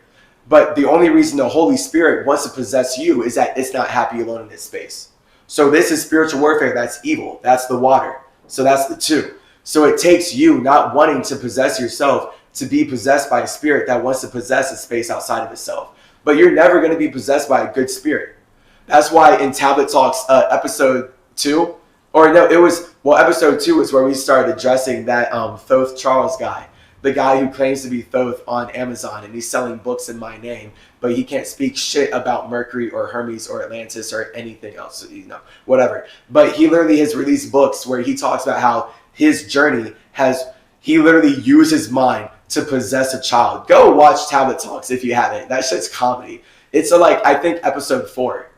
[SPEAKER 1] But the only reason the Holy Spirit wants to possess you is that it's not happy alone in its space. So this is spiritual warfare. That's evil. That's the water. So that's the two. So it takes you not wanting to possess yourself to be possessed by a spirit that wants to possess a space outside of itself. But you're never going to be possessed by a good spirit. That's why in Tablet Talks, episode 2, or no, episode 2 is where we started addressing that Thoth Charles guy. The guy who claims to be Thoth on Amazon, and he's selling books in my name, but he can't speak shit about Mercury or Hermes or Atlantis or anything else, whatever. But he literally has released books where he talks about how his journey he literally used his mind to possess a child. Go watch Tablet Talks if you haven't. That shit's comedy. It's I think episode 4.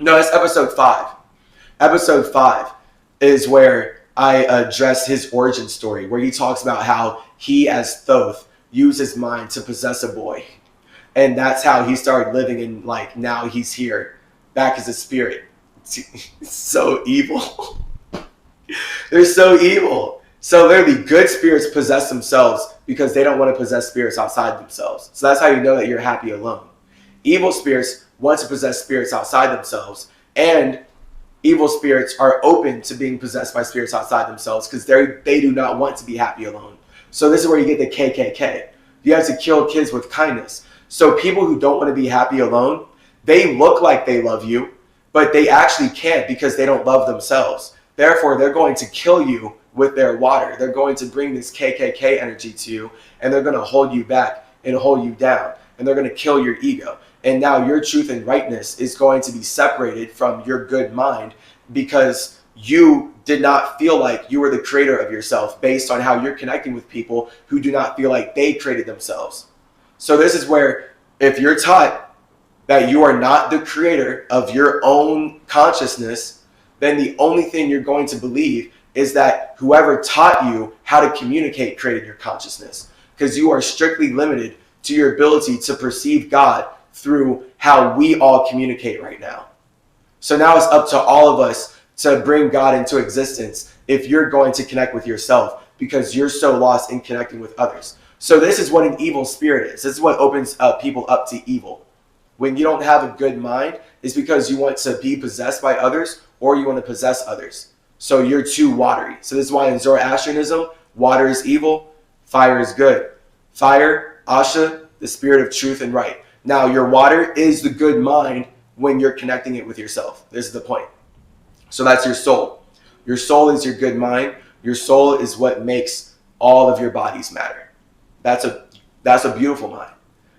[SPEAKER 1] No, it's episode 5. Episode 5 is where I address his origin story, where he talks about how he, as Thoth, used his mind to possess a boy. And that's how he started living, and now he's here, back as a spirit. It's so evil. They're so evil. So literally, good spirits possess themselves because they don't want to possess spirits outside themselves. So that's how you know that you're happy alone. Evil spirits want to possess spirits outside themselves, and evil spirits are open to being possessed by spirits outside themselves because they do not want to be happy alone. So this is where you get the KKK. You have to kill kids with kindness. So people who don't want to be happy alone, they look like they love you, but they actually can't because they don't love themselves. Therefore, they're going to kill you with their water. They're going to bring this KKK energy to you, and they're going to hold you back and hold you down, and they're going to kill your ego. And now your truth and rightness is going to be separated from your good mind because you did not feel like you were the creator of yourself based on how you're connecting with people who do not feel like they created themselves. So this is where, if you're taught that you are not the creator of your own consciousness, then the only thing you're going to believe is that whoever taught you how to communicate created your consciousness, because you are strictly limited to your ability to perceive God through how we all communicate right now. So now it's up to all of us to bring God into existence if you're going to connect with yourself, because you're so lost in connecting with others. So this is what an evil spirit is. This is what opens people up to evil. When you don't have a good mind, it's because you want to be possessed by others or you want to possess others. So you're too watery. So this is why in Zoroastrianism, water is evil, fire is good. Fire, Asha, the spirit of truth and right. Now, your water is the good mind when you're connecting it with yourself. This is the point. So that's your soul. Your soul is your good mind. Your soul is what makes all of your bodies matter. That's a beautiful mind.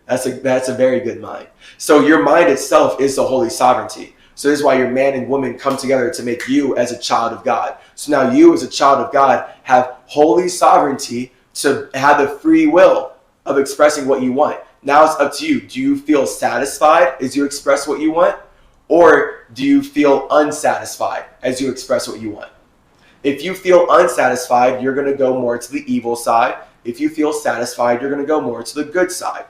[SPEAKER 1] That's a very good mind. So your mind itself is the holy sovereignty. So this is why your man and woman come together to make you as a child of God. So now you as a child of God have holy sovereignty to have the free will of expressing what you want. Now it's up to you. Do you feel satisfied as you express what you want? Or do you feel unsatisfied as you express what you want? If you feel unsatisfied, you're going to go more to the evil side. If you feel satisfied, you're going to go more to the good side.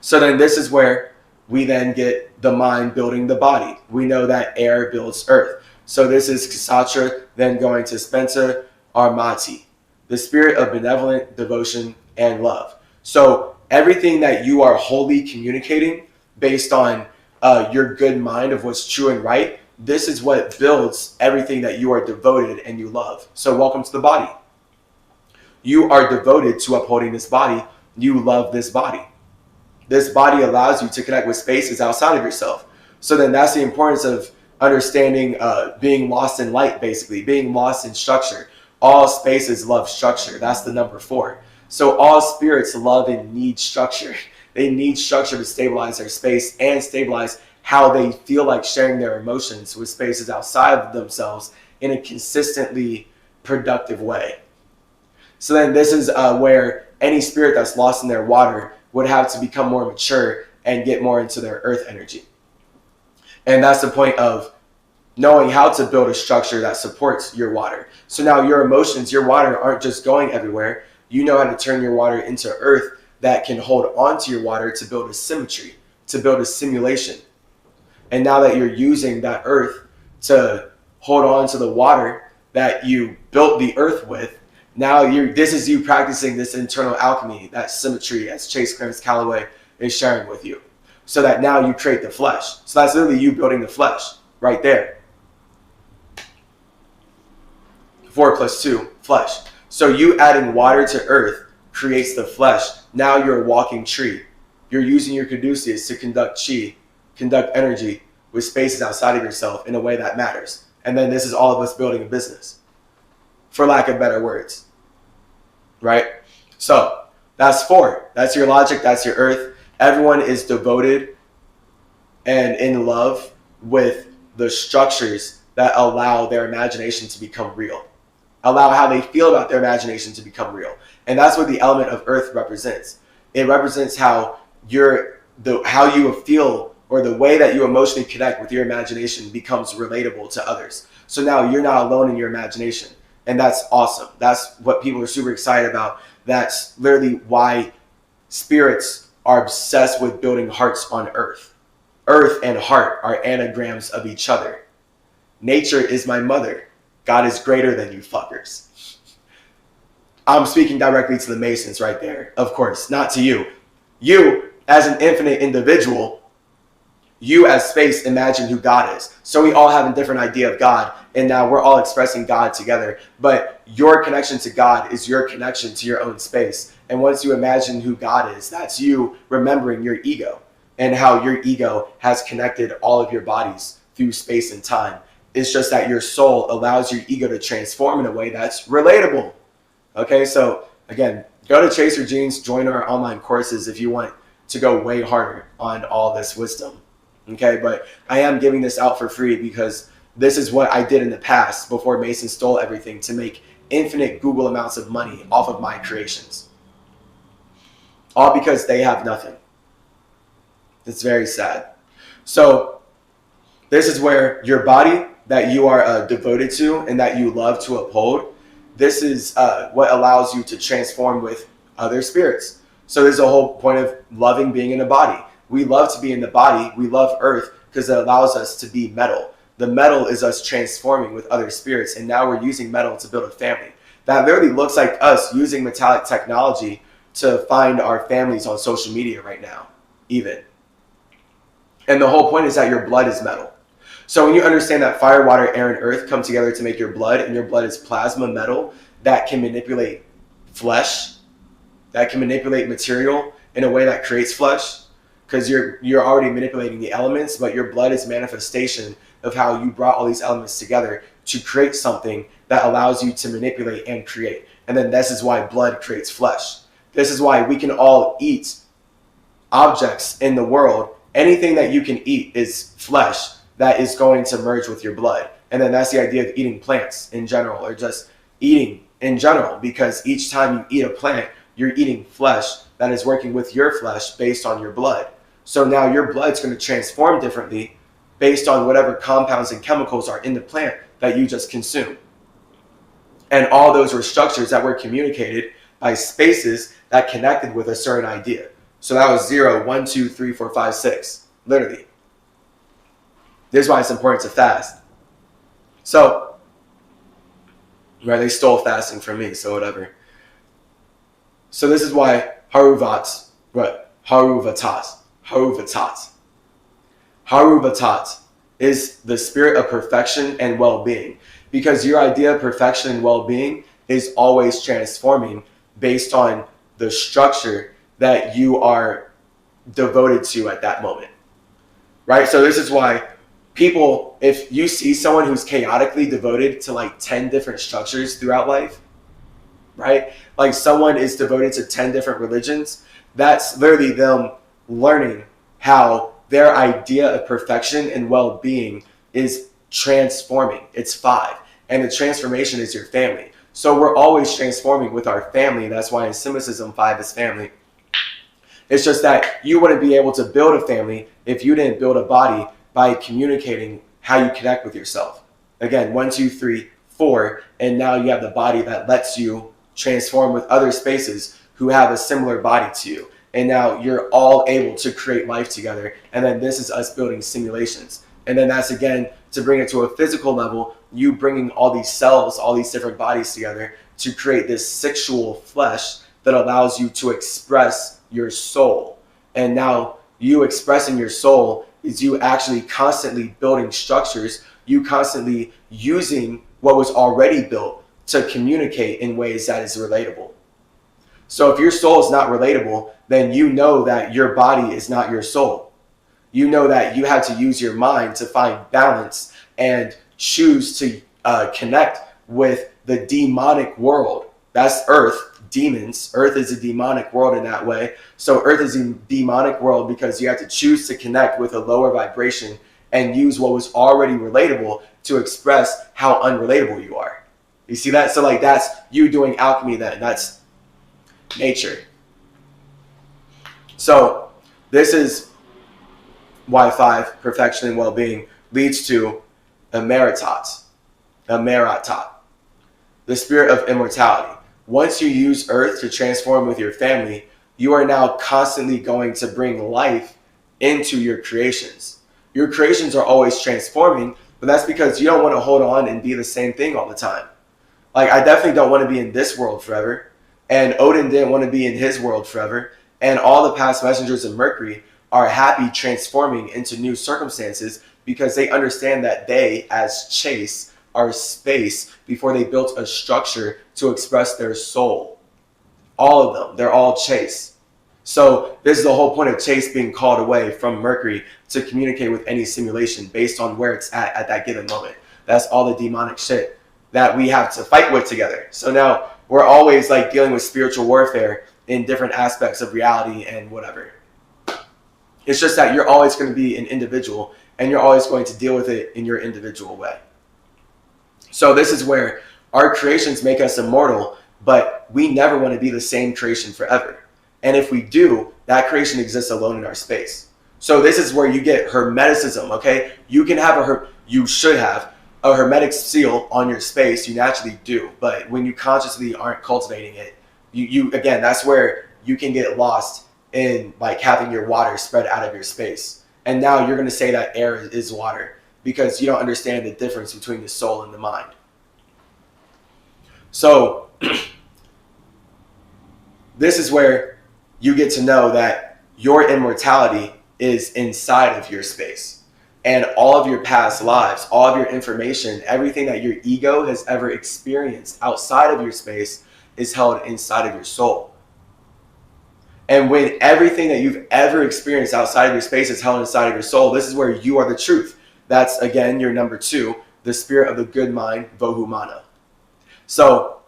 [SPEAKER 1] So then this is where we then get the mind building the body. We know that air builds earth. So this is Ksatra, then going to Spencer Armati, the spirit of benevolent devotion and love. So everything that you are wholly communicating based on your good mind of what's true and right, this is what builds everything that you are devoted and you love. So welcome to the body. You are devoted to upholding this body. You love this body. This body allows you to connect with spaces outside of yourself. So then that's the importance of understanding being lost in light, basically, being lost in structure. All spaces love structure. That's the number 4. So all spirits love and need structure. They need structure to stabilize their space and stabilize how they feel like sharing their emotions with spaces outside of themselves in a consistently productive way. So then this is where any spirit that's lost in their water would have to become more mature and get more into their earth energy. And that's the point of knowing how to build a structure that supports your water. So now your emotions, your water aren't just going everywhere. You know how to turn your water into earth that can hold on to your water to build a symmetry, to build a simulation. And now that you're using that earth to hold on to the water that you built the earth with, now this is you practicing this internal alchemy, that symmetry, as Chase Clarence Calloway is sharing with you. So that now you create the flesh. So that's literally you building the flesh right there. 4 + 2, flesh. So you adding water to earth creates the flesh. Now you're a walking tree. You're using your caduceus to conduct chi, conduct energy with spaces outside of yourself in a way that matters. And then this is all of us building a business, for lack of better words. Right? So that's 4. That's your logic. That's your earth. Everyone is devoted and in love with the structures that allow their imagination to become real. Allow how they feel about their imagination to become real. And that's what the element of earth represents. It represents how how you feel, or the way that you emotionally connect with your imagination becomes relatable to others. So now you're not alone in your imagination. And that's awesome. That's what people are super excited about. That's literally why spirits are obsessed with building hearts on earth. Earth and heart are anagrams of each other. Nature is my mother. God is greater than you fuckers. I'm speaking directly to the Masons right there. Of course, not to you. You, as an infinite individual, you as space imagine who God is. So we all have a different idea of God, and now we're all expressing God together. But your connection to God is your connection to your own space. And once you imagine who God is, that's you remembering your ego and how your ego has connected all of your bodies through space and time. It's just that your soul allows your ego to transform in a way that's relatable. Okay, so again, go to Chaser Genes, join our online courses if you want to go way harder on all this wisdom. Okay, but I am giving this out for free because this is what I did in the past before Mason stole everything, to make infinite Google amounts of money off of my creations. All because they have nothing. It's very sad. So this is where your body that you are devoted to and that you love to uphold, this is what allows you to transform with other spirits. So there's a whole point of loving being in a body. We love to be in the body. We love earth because it allows us to be metal. The metal is us transforming with other spirits, and now we're using metal to build a family. That literally looks like us using metallic technology to find our families on social media right now, even. And the whole point is that your blood is metal. So when you understand that fire, water, air, and earth come together to make your blood, and your blood is plasma metal that can manipulate flesh, that can manipulate material in a way that creates flesh, because you're already manipulating the elements, but your blood is manifestation of how you brought all these elements together to create something that allows you to manipulate and create. And then this is why blood creates flesh. This is why we can all eat objects in the world. Anything that you can eat is flesh that is going to merge with your blood. And then that's the idea of eating plants in general, or just eating in general, because each time you eat a plant, you're eating flesh that is working with your flesh based on your blood. So now your blood's going to transform differently based on whatever compounds and chemicals are in the plant that you just consume. And all those were structures that were communicated by spaces that connected with a certain idea. So that was 0, 1, 2, 3, 4, 5, 6, literally. This is why it's important to fast. So, right, they stole fasting from me, so whatever. So this is why Haruvatat is the spirit of perfection and well-being, because your idea of perfection and well-being is always transforming based on the structure that you are devoted to at that moment, right? So this is why people, if you see someone who's chaotically devoted to like 10 different structures throughout life, right? Like someone is devoted to 10 different religions, that's literally them learning how their idea of perfection and well-being is transforming. It's 5. And the transformation is your family. So we're always transforming with our family. That's why in Semitism, 5 is family. It's just that you wouldn't be able to build a family if you didn't build a body by communicating how you connect with yourself. Again, 1, 2, 3, 4, and now you have the body that lets you transform with other spaces who have a similar body to you. And now you're all able to create life together. And then this is us building simulations. And then that's, again, to bring it to a physical level, you bringing all these cells, all these different bodies together to create this sexual flesh that allows you to express your soul. And now you expressing your soul is you actually constantly building structures, you constantly using what was already built to communicate in ways that is relatable. So if your soul is not relatable, then you know that your body is not your soul. You know that you have to use your mind to find balance and choose to connect with the demonic world. That's Earth, demons. Earth is a demonic world in that way. So Earth is a demonic world because you have to choose to connect with a lower vibration and use what was already relatable to express how unrelatable you are. You see that? So like that's you doing alchemy then. That's nature. So this is why 5, perfection and well-being, leads to a meritat, the spirit of immortality. Once you use Earth to transform with your family, you are now constantly going to bring life into your creations. Your creations are always transforming, but that's because you don't want to hold on and be the same thing all the time. Like, I definitely don't want to be in this world forever. And Odin didn't want to be in his world forever. And all the past messengers of Mercury are happy transforming into new circumstances because they understand that they, as Chase, are space before they built a structure to express their soul. All of them, they're all Chase. So this is the whole point of Chase being called away from Mercury to communicate with any simulation based on where it's at that given moment. That's all the demonic shit that we have to fight with together. So now we're always like dealing with spiritual warfare in different aspects of reality and whatever. It's just that you're always going to be an individual and you're always going to deal with it in your individual way. So this is where our creations make us immortal, but we never want to be the same creation forever. And if we do, that creation exists alone in our space. So this is where you get hermeticism, okay? You can have you should have a hermetic seal on your space. You naturally do, but when you consciously aren't cultivating it, you again, that's where you can get lost in like having your water spread out of your space. And now you're going to say that air is water because you don't understand the difference between the soul and the mind. So this is where you get to know that your immortality is inside of your space. And all of your past lives, all of your information, everything that your ego has ever experienced outside of your space is held inside of your soul. And when everything that you've ever experienced outside of your space is held inside of your soul, this is where you are the truth. That's, again, your number 2, the spirit of the good mind, Vohumana. So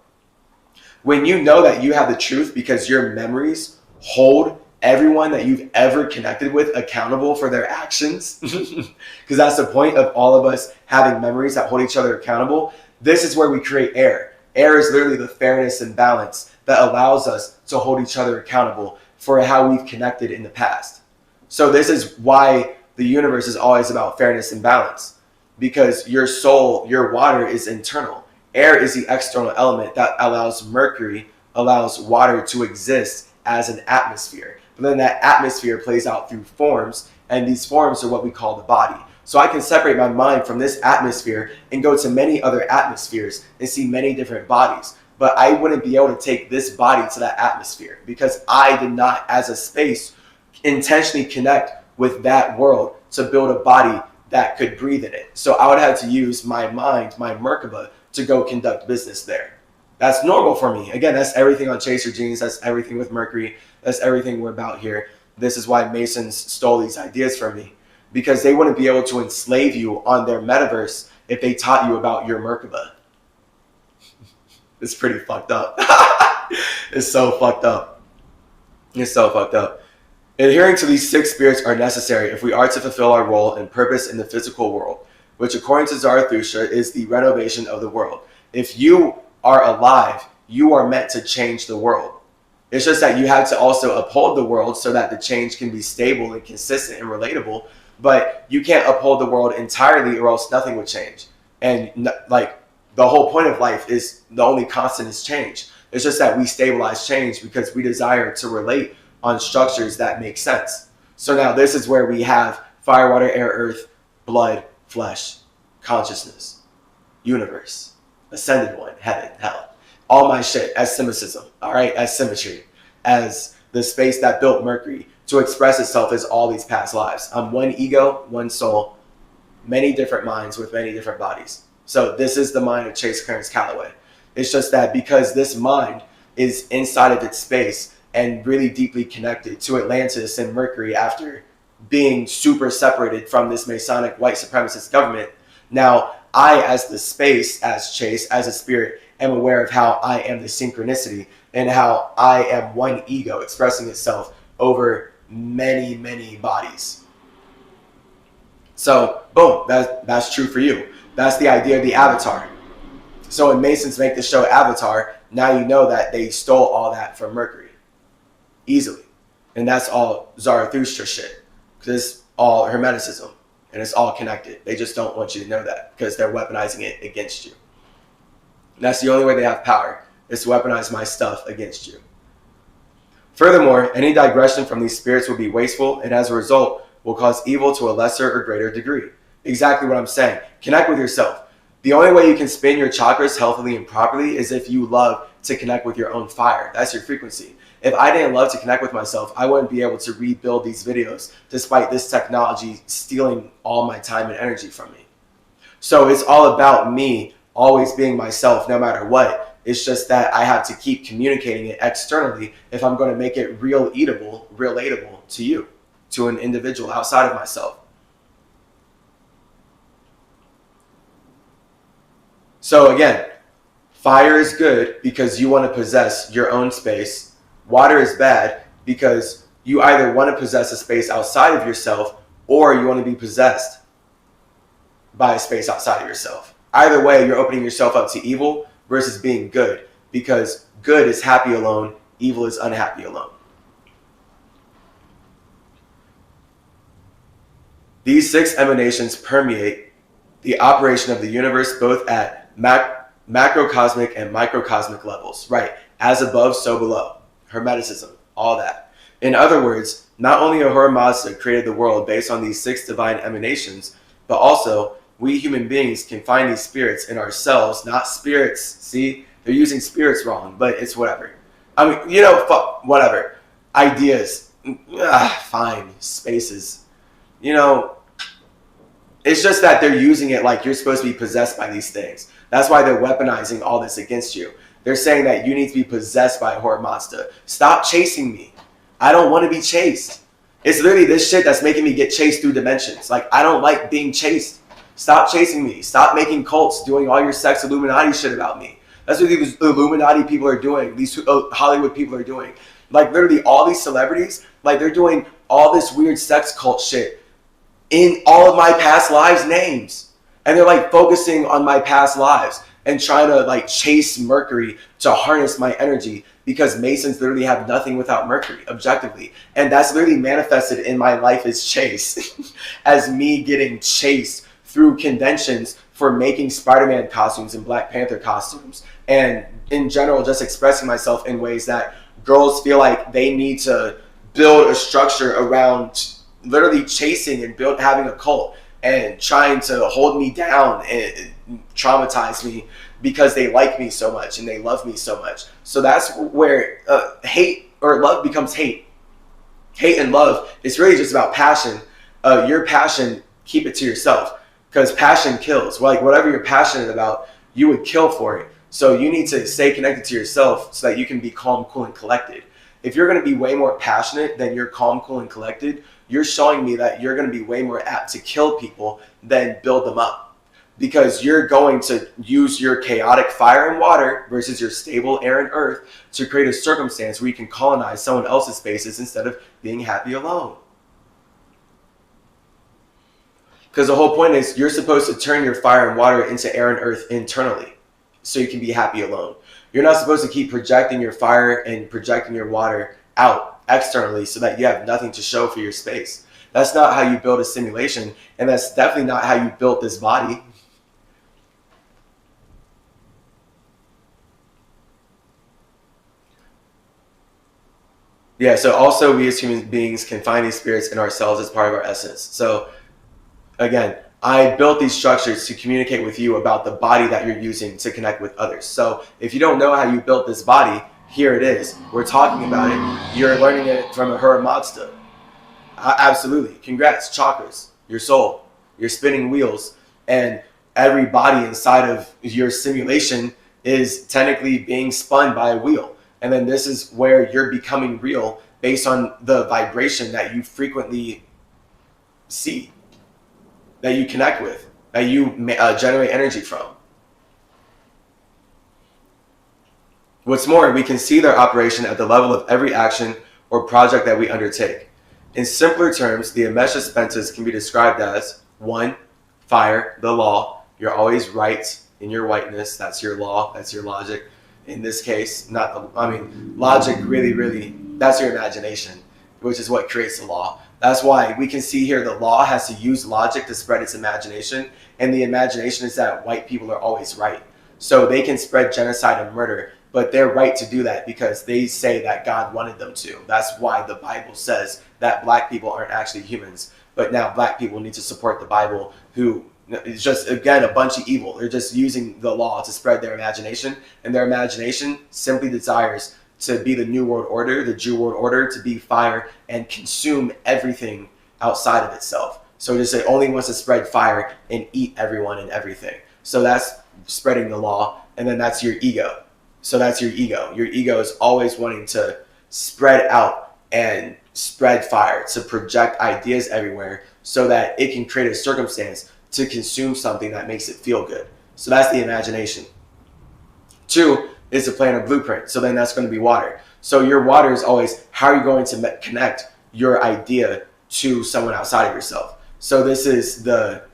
[SPEAKER 1] when you know that you have the truth because your memories hold everyone that you've ever connected with accountable for their actions, because that's the point of all of us having memories that hold each other accountable, this is where we create air. Air is literally the fairness and balance that allows us to hold each other accountable for how we've connected in the past. So this is why the universe is always about fairness and balance, because your soul, your water is internal. Air is the external element that allows water to exist as an atmosphere. But then that atmosphere plays out through forms, and these forms are what we call the body. So I can separate my mind from this atmosphere and go to many other atmospheres and see many different bodies. But I wouldn't be able to take this body to that atmosphere because I did not, as a space, intentionally connect with that world to build a body that could breathe in it. So I would have to use my mind, my Merkaba, to go conduct business there. That's normal for me. Again, that's everything on Chaser Genes. That's everything with Mercury. That's everything we're about here. This is why Masons stole these ideas from me, because they wouldn't be able to enslave you on their metaverse if they taught you about your Merkaba. It's pretty fucked up. It's so fucked up. It's so fucked up. Adhering to these 6 spirits are necessary if we are to fulfill our role and purpose in the physical world, which according to Zarathustra is the renovation of the world. If you are alive, you are meant to change the world. It's just that you have to also uphold the world so that the change can be stable and consistent and relatable. But you can't uphold the world entirely, or else nothing would change. And like, the whole point of life is the only constant is change. It's just that we stabilize change because we desire to relate on structures that make sense. So now this is where we have fire, water, air, earth, blood, flesh, consciousness, universe, ascended one, heaven, hell. All my shit as symbolism, all right, as symmetry, as the space that built Mercury to express itself as all these past lives. I'm one ego, one soul, many different minds with many different bodies. So this is the mind of Chase Clarence Calloway. It's just that because this mind is inside of its space and really deeply connected to Atlantis and Mercury after being super separated from this Masonic white supremacist government, now I, as the space, as Chase, as a spirit, am aware of how I am the synchronicity and how I am one ego expressing itself over many, many bodies. So, boom, that's true for you. That's the idea of the avatar. So when Masons make the show Avatar, now you know that they stole all that from Mercury. Easily. And that's all Zarathustra shit. Because it's all Hermeticism. And it's all connected. They just don't want you to know that because they're weaponizing it against you. And that's the only way they have power, is to weaponize my stuff against you. Furthermore, any digression from these spirits will be wasteful and as a result will cause evil to a lesser or greater degree. Exactly what I'm saying. Connect with yourself. The only way you can spin your chakras healthily and properly is if you love to connect with your own fire. That's your frequency. If I didn't love to connect with myself, I wouldn't be able to rebuild these videos despite this technology stealing all my time and energy from me. So it's all about me always being myself no matter what. It's just that I have to keep communicating it externally if I'm going to make it relatable to you, to an individual outside of myself. So again, fire is good because you want to possess your own space. Water is bad because you either want to possess a space outside of yourself or you want to be possessed by a space outside of yourself. Either way, you're opening yourself up to evil versus being good, because good is happy alone, evil is unhappy alone. These 6 emanations permeate the operation of the universe both at macrocosmic and microcosmic levels. Right, as above, so below. Hermeticism, all that. In other words, not only Ahura Mazda created the world based on these 6 divine emanations, but also we human beings can find these spirits in ourselves, not spirits. See, they're using spirits wrong, but it's whatever. I mean, you know, fuck, whatever. Ideas, fine, spaces. You know, it's just that they're using it like you're supposed to be possessed by these things. That's why they're weaponizing all this against you. They're saying that you need to be possessed by Ahura Mazda. Stop chasing me. I don't want to be chased. It's literally this shit that's making me get chased through dimensions. Like, I don't like being chased. Stop chasing me. Stop making cults doing all your sex Illuminati shit about me. That's what these Illuminati people are doing. These Hollywood people are doing. Like, literally all these celebrities, like, they're doing all this weird sex cult shit in all of my past lives' names. And they're like focusing on my past lives and trying to like chase Mercury to harness my energy, because Masons literally have nothing without Mercury, objectively. And that's literally manifested in my life as chase, as me getting chased through conventions for making Spider-Man costumes and Black Panther costumes. And in general, just expressing myself in ways that girls feel like they need to build a structure around literally chasing and having a cult and trying to hold me down and traumatize me because they like me so much and they love me so much. So that's where hate or love becomes hate. Hate and love is really just about passion. Your passion, keep it to yourself, because passion kills. Like, whatever you're passionate about, you would kill for it. So you need to stay connected to yourself so that you can be calm, cool, and collected. If you're going to be way more passionate than you're calm, cool, and collected, you're showing me that you're going to be way more apt to kill people than build them up. Because you're going to use your chaotic fire and water versus your stable air and earth to create a circumstance where you can colonize someone else's spaces instead of being happy alone. Because the whole point is you're supposed to turn your fire and water into air and earth internally. so you can be happy alone. You're not supposed to keep projecting your fire and projecting your water out externally so that you have nothing to show for your space. That's not how you build a simulation, and that's definitely not how you built this body. Yeah, so also we as human beings can find these spirits in ourselves as part of our essence. So again, I built these structures to communicate with you about the body that you're using to connect with others. So if you don't know how you built this body, here it is. We're talking about it. You're learning it from Ahura Mazda. Absolutely. Congrats. Chakras, your soul, your spinning wheels, and every body inside of your simulation is technically being spun by a wheel. And then this is where you're becoming real based on the vibration that you frequently see, that you connect with, that you generate energy from. What's more, we can see their operation at the level of every action or project that we undertake. In simpler terms, the Amesha Spentas can be described as 1. Fire, the law. You're always right in your whiteness. That's your law. That's your logic. In this case, logic really, that's your imagination, which is what creates the law. That's why we can see here the law has to use logic to spread its imagination, and the imagination is that white people are always right. So they can spread genocide and murder, but they're right to do that because they say that God wanted them to. That's why the Bible says that black people aren't actually humans, but now black people need to support the Bible, who is just, again, a bunch of evil. They're just using the law to spread their imagination, and their imagination simply desires to be the New World Order, the Jew World Order, to be fire and consume everything outside of itself. So it only wants to spread fire and eat everyone and everything. So that's spreading the law, and then that's your ego. So that's your ego. Your ego is always wanting to spread out and spread fire, to project ideas everywhere so that it can create a circumstance to consume something that makes it feel good. So that's the imagination. 2 is to plan a blueprint. So then that's going to be water. So your water is always, how are you going to connect your idea to someone outside of yourself? So this is the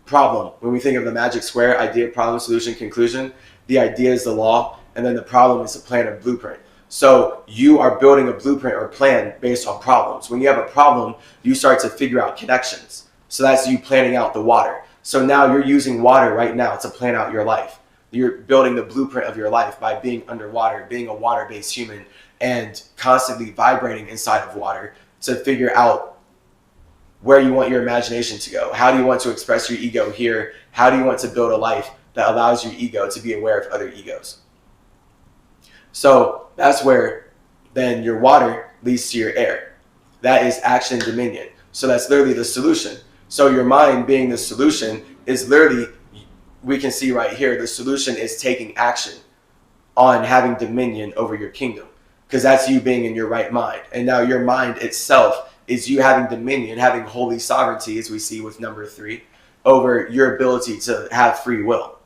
[SPEAKER 1] problem. When we think of the magic square, idea, problem, solution, conclusion, the idea is the law, and then the problem is to plan a blueprint. So you are building a blueprint or plan based on problems. When you have a problem, you start to figure out connections. So that's you planning out the water. So now you're using water right now to plan out your life. You're building the blueprint of your life by being underwater, being a water-based human, and constantly vibrating inside of water to figure out where you want your imagination to go. How do you want to express your ego here? How do you want to build a life that allows your ego to be aware of other egos? So that's where then your water leads to your air. That is action and dominion. So that's literally the solution. So your mind being the solution is literally, we can see right here, the solution is taking action on having dominion over your kingdom, because that's you being in your right mind. And now your mind itself is you having dominion, having holy sovereignty, as we see with number 3, over your ability to have free will.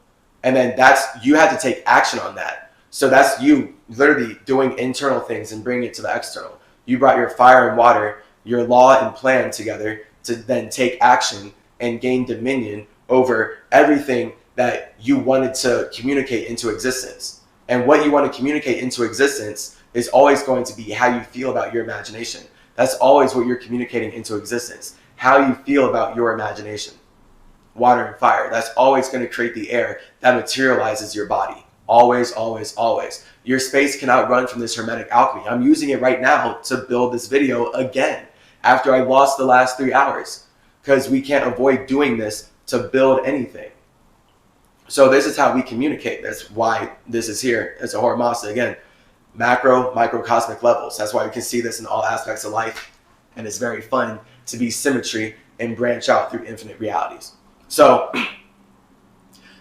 [SPEAKER 1] And then you have to take action on that. So that's you literally doing internal things and bringing it to the external. You brought your fire and water, your law and plan together to then take action and gain dominion over everything that you wanted to communicate into existence. And what you want to communicate into existence is always going to be how you feel about your imagination. That's always what you're communicating into existence, how you feel about your imagination. Water and fire, that's always going to create the air that materializes your body. Always, always, always. Your space cannot run from this hermetic alchemy. I'm using it right now to build this video again after I lost the last 3 hours, because we can't avoid doing this to build anything. So this is how we communicate. That's why this is here. It's Ahura Mazda again. Macro, microcosmic levels. That's why we can see this in all aspects of life. And it's very fun to be CymaTree and branch out through infinite realities. So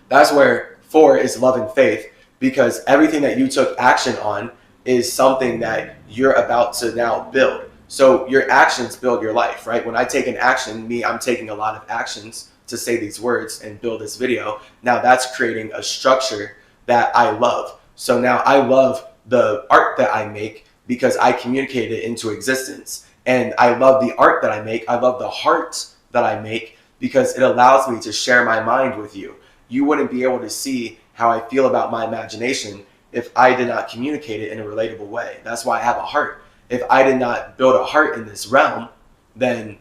[SPEAKER 1] that's where 4 is love and faith, because everything that you took action on is something that you're about to now build. So your actions build your life, right? When I take an action, I'm taking a lot of actions to say these words and build this video. Now that's creating a structure that I love. So now I love the art that I make because I communicate it into existence. And I love the art that I make. I love the heart that I make because it allows me to share my mind with you. You wouldn't be able to see how I feel about my imagination if I did not communicate it in a relatable way. That's why I have a heart. If I did not build a heart in this realm, then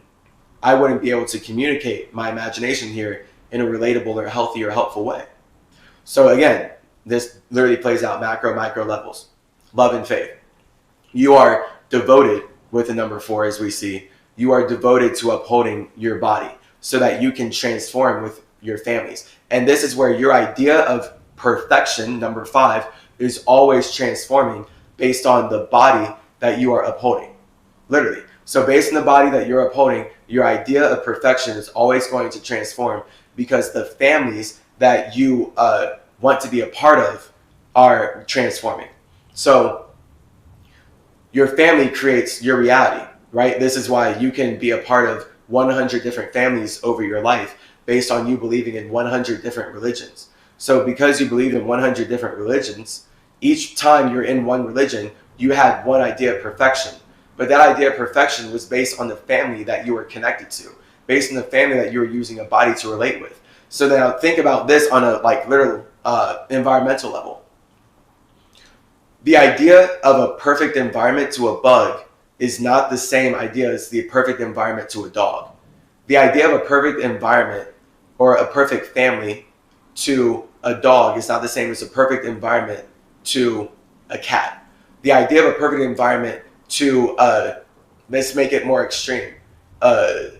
[SPEAKER 1] I wouldn't be able to communicate my imagination here in a relatable or healthy or helpful way. So again, this literally plays out macro, micro levels. Love and faith. You are devoted with the number 4, as we see. You are devoted to upholding your body so that you can transform with your families. And this is where your idea of perfection, number 5, is always transforming based on the body that you are upholding. Literally. So based on the body that you're upholding, your idea of perfection is always going to transform because the families that you want to be a part of are transforming. So your family creates your reality, right? This is why you can be a part of 100 different families over your life based on you believing in 100 different religions. So because you believe in 100 different religions, each time you're in one religion, you had one idea of perfection. But that idea of perfection was based on the family that you were connected to, based on the family that you were using a body to relate with. So now think about this on a literal environmental level. The idea of a perfect environment to a bug is not the same idea as the perfect environment to a dog. The idea of a perfect environment or a perfect family to a dog is not the same as a perfect environment to a cat. The idea of a perfect environment to, let's make it more extreme, a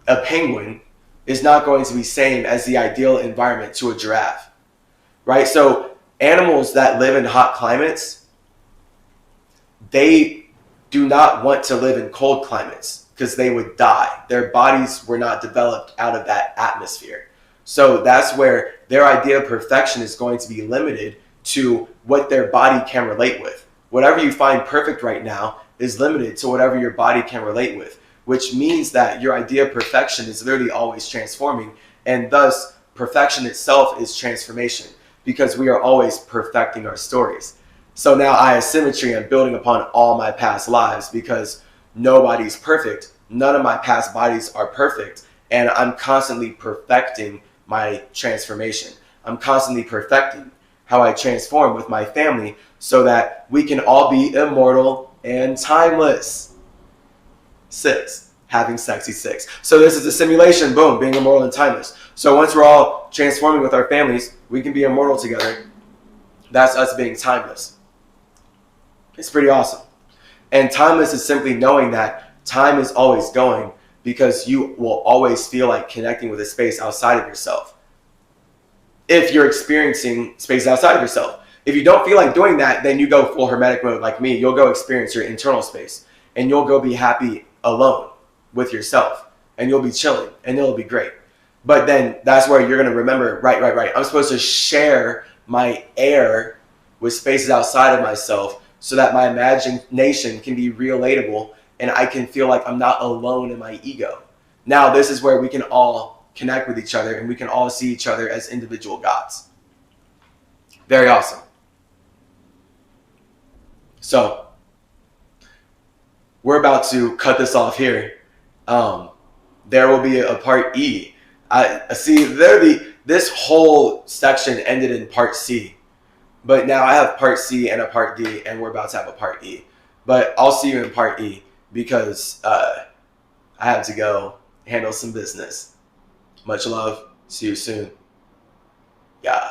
[SPEAKER 1] penguin is not going to be same as the ideal environment to a giraffe, right? So animals that live in hot climates, they do not want to live in cold climates because they would die. Their bodies were not developed out of that atmosphere. So that's where their idea of perfection is going to be limited to what their body can relate with. Whatever you find perfect right now is limited to whatever your body can relate with, which means that your idea of perfection is literally always transforming, and thus perfection itself is transformation because we are always perfecting our stories. So now I have CymaTree and building upon all my past lives because nobody's perfect. None of my past bodies are perfect, and I'm constantly perfecting my transformation. I'm constantly perfecting how I transform with my family so that we can all be immortal and timeless. 6, having sexy 6. So this is a simulation, boom, being immortal and timeless. So once we're all transforming with our families, we can be immortal together. That's us being timeless. It's pretty awesome. And timeless is simply knowing that time is always going because you will always feel like connecting with a space outside of yourself. If you're experiencing space outside of yourself. If you don't feel like doing that, then you go full hermetic mode like me. You'll go experience your internal space and you'll go be happy alone with yourself and you'll be chilling and it'll be great. But then that's where you're going to remember, right. I'm supposed to share my air with spaces outside of myself so that my imagination can be relatable and I can feel like I'm not alone in my ego. Now this is where we can all connect with each other and we can all see each other as individual gods. Very awesome. So we're about to cut this off here. There will be a part E. I see this whole section ended in part C, but now I have part C and a part D, and we're about to have a part E. But I'll see you in part E because I have to go handle some business. Much love. See you soon. Yeah.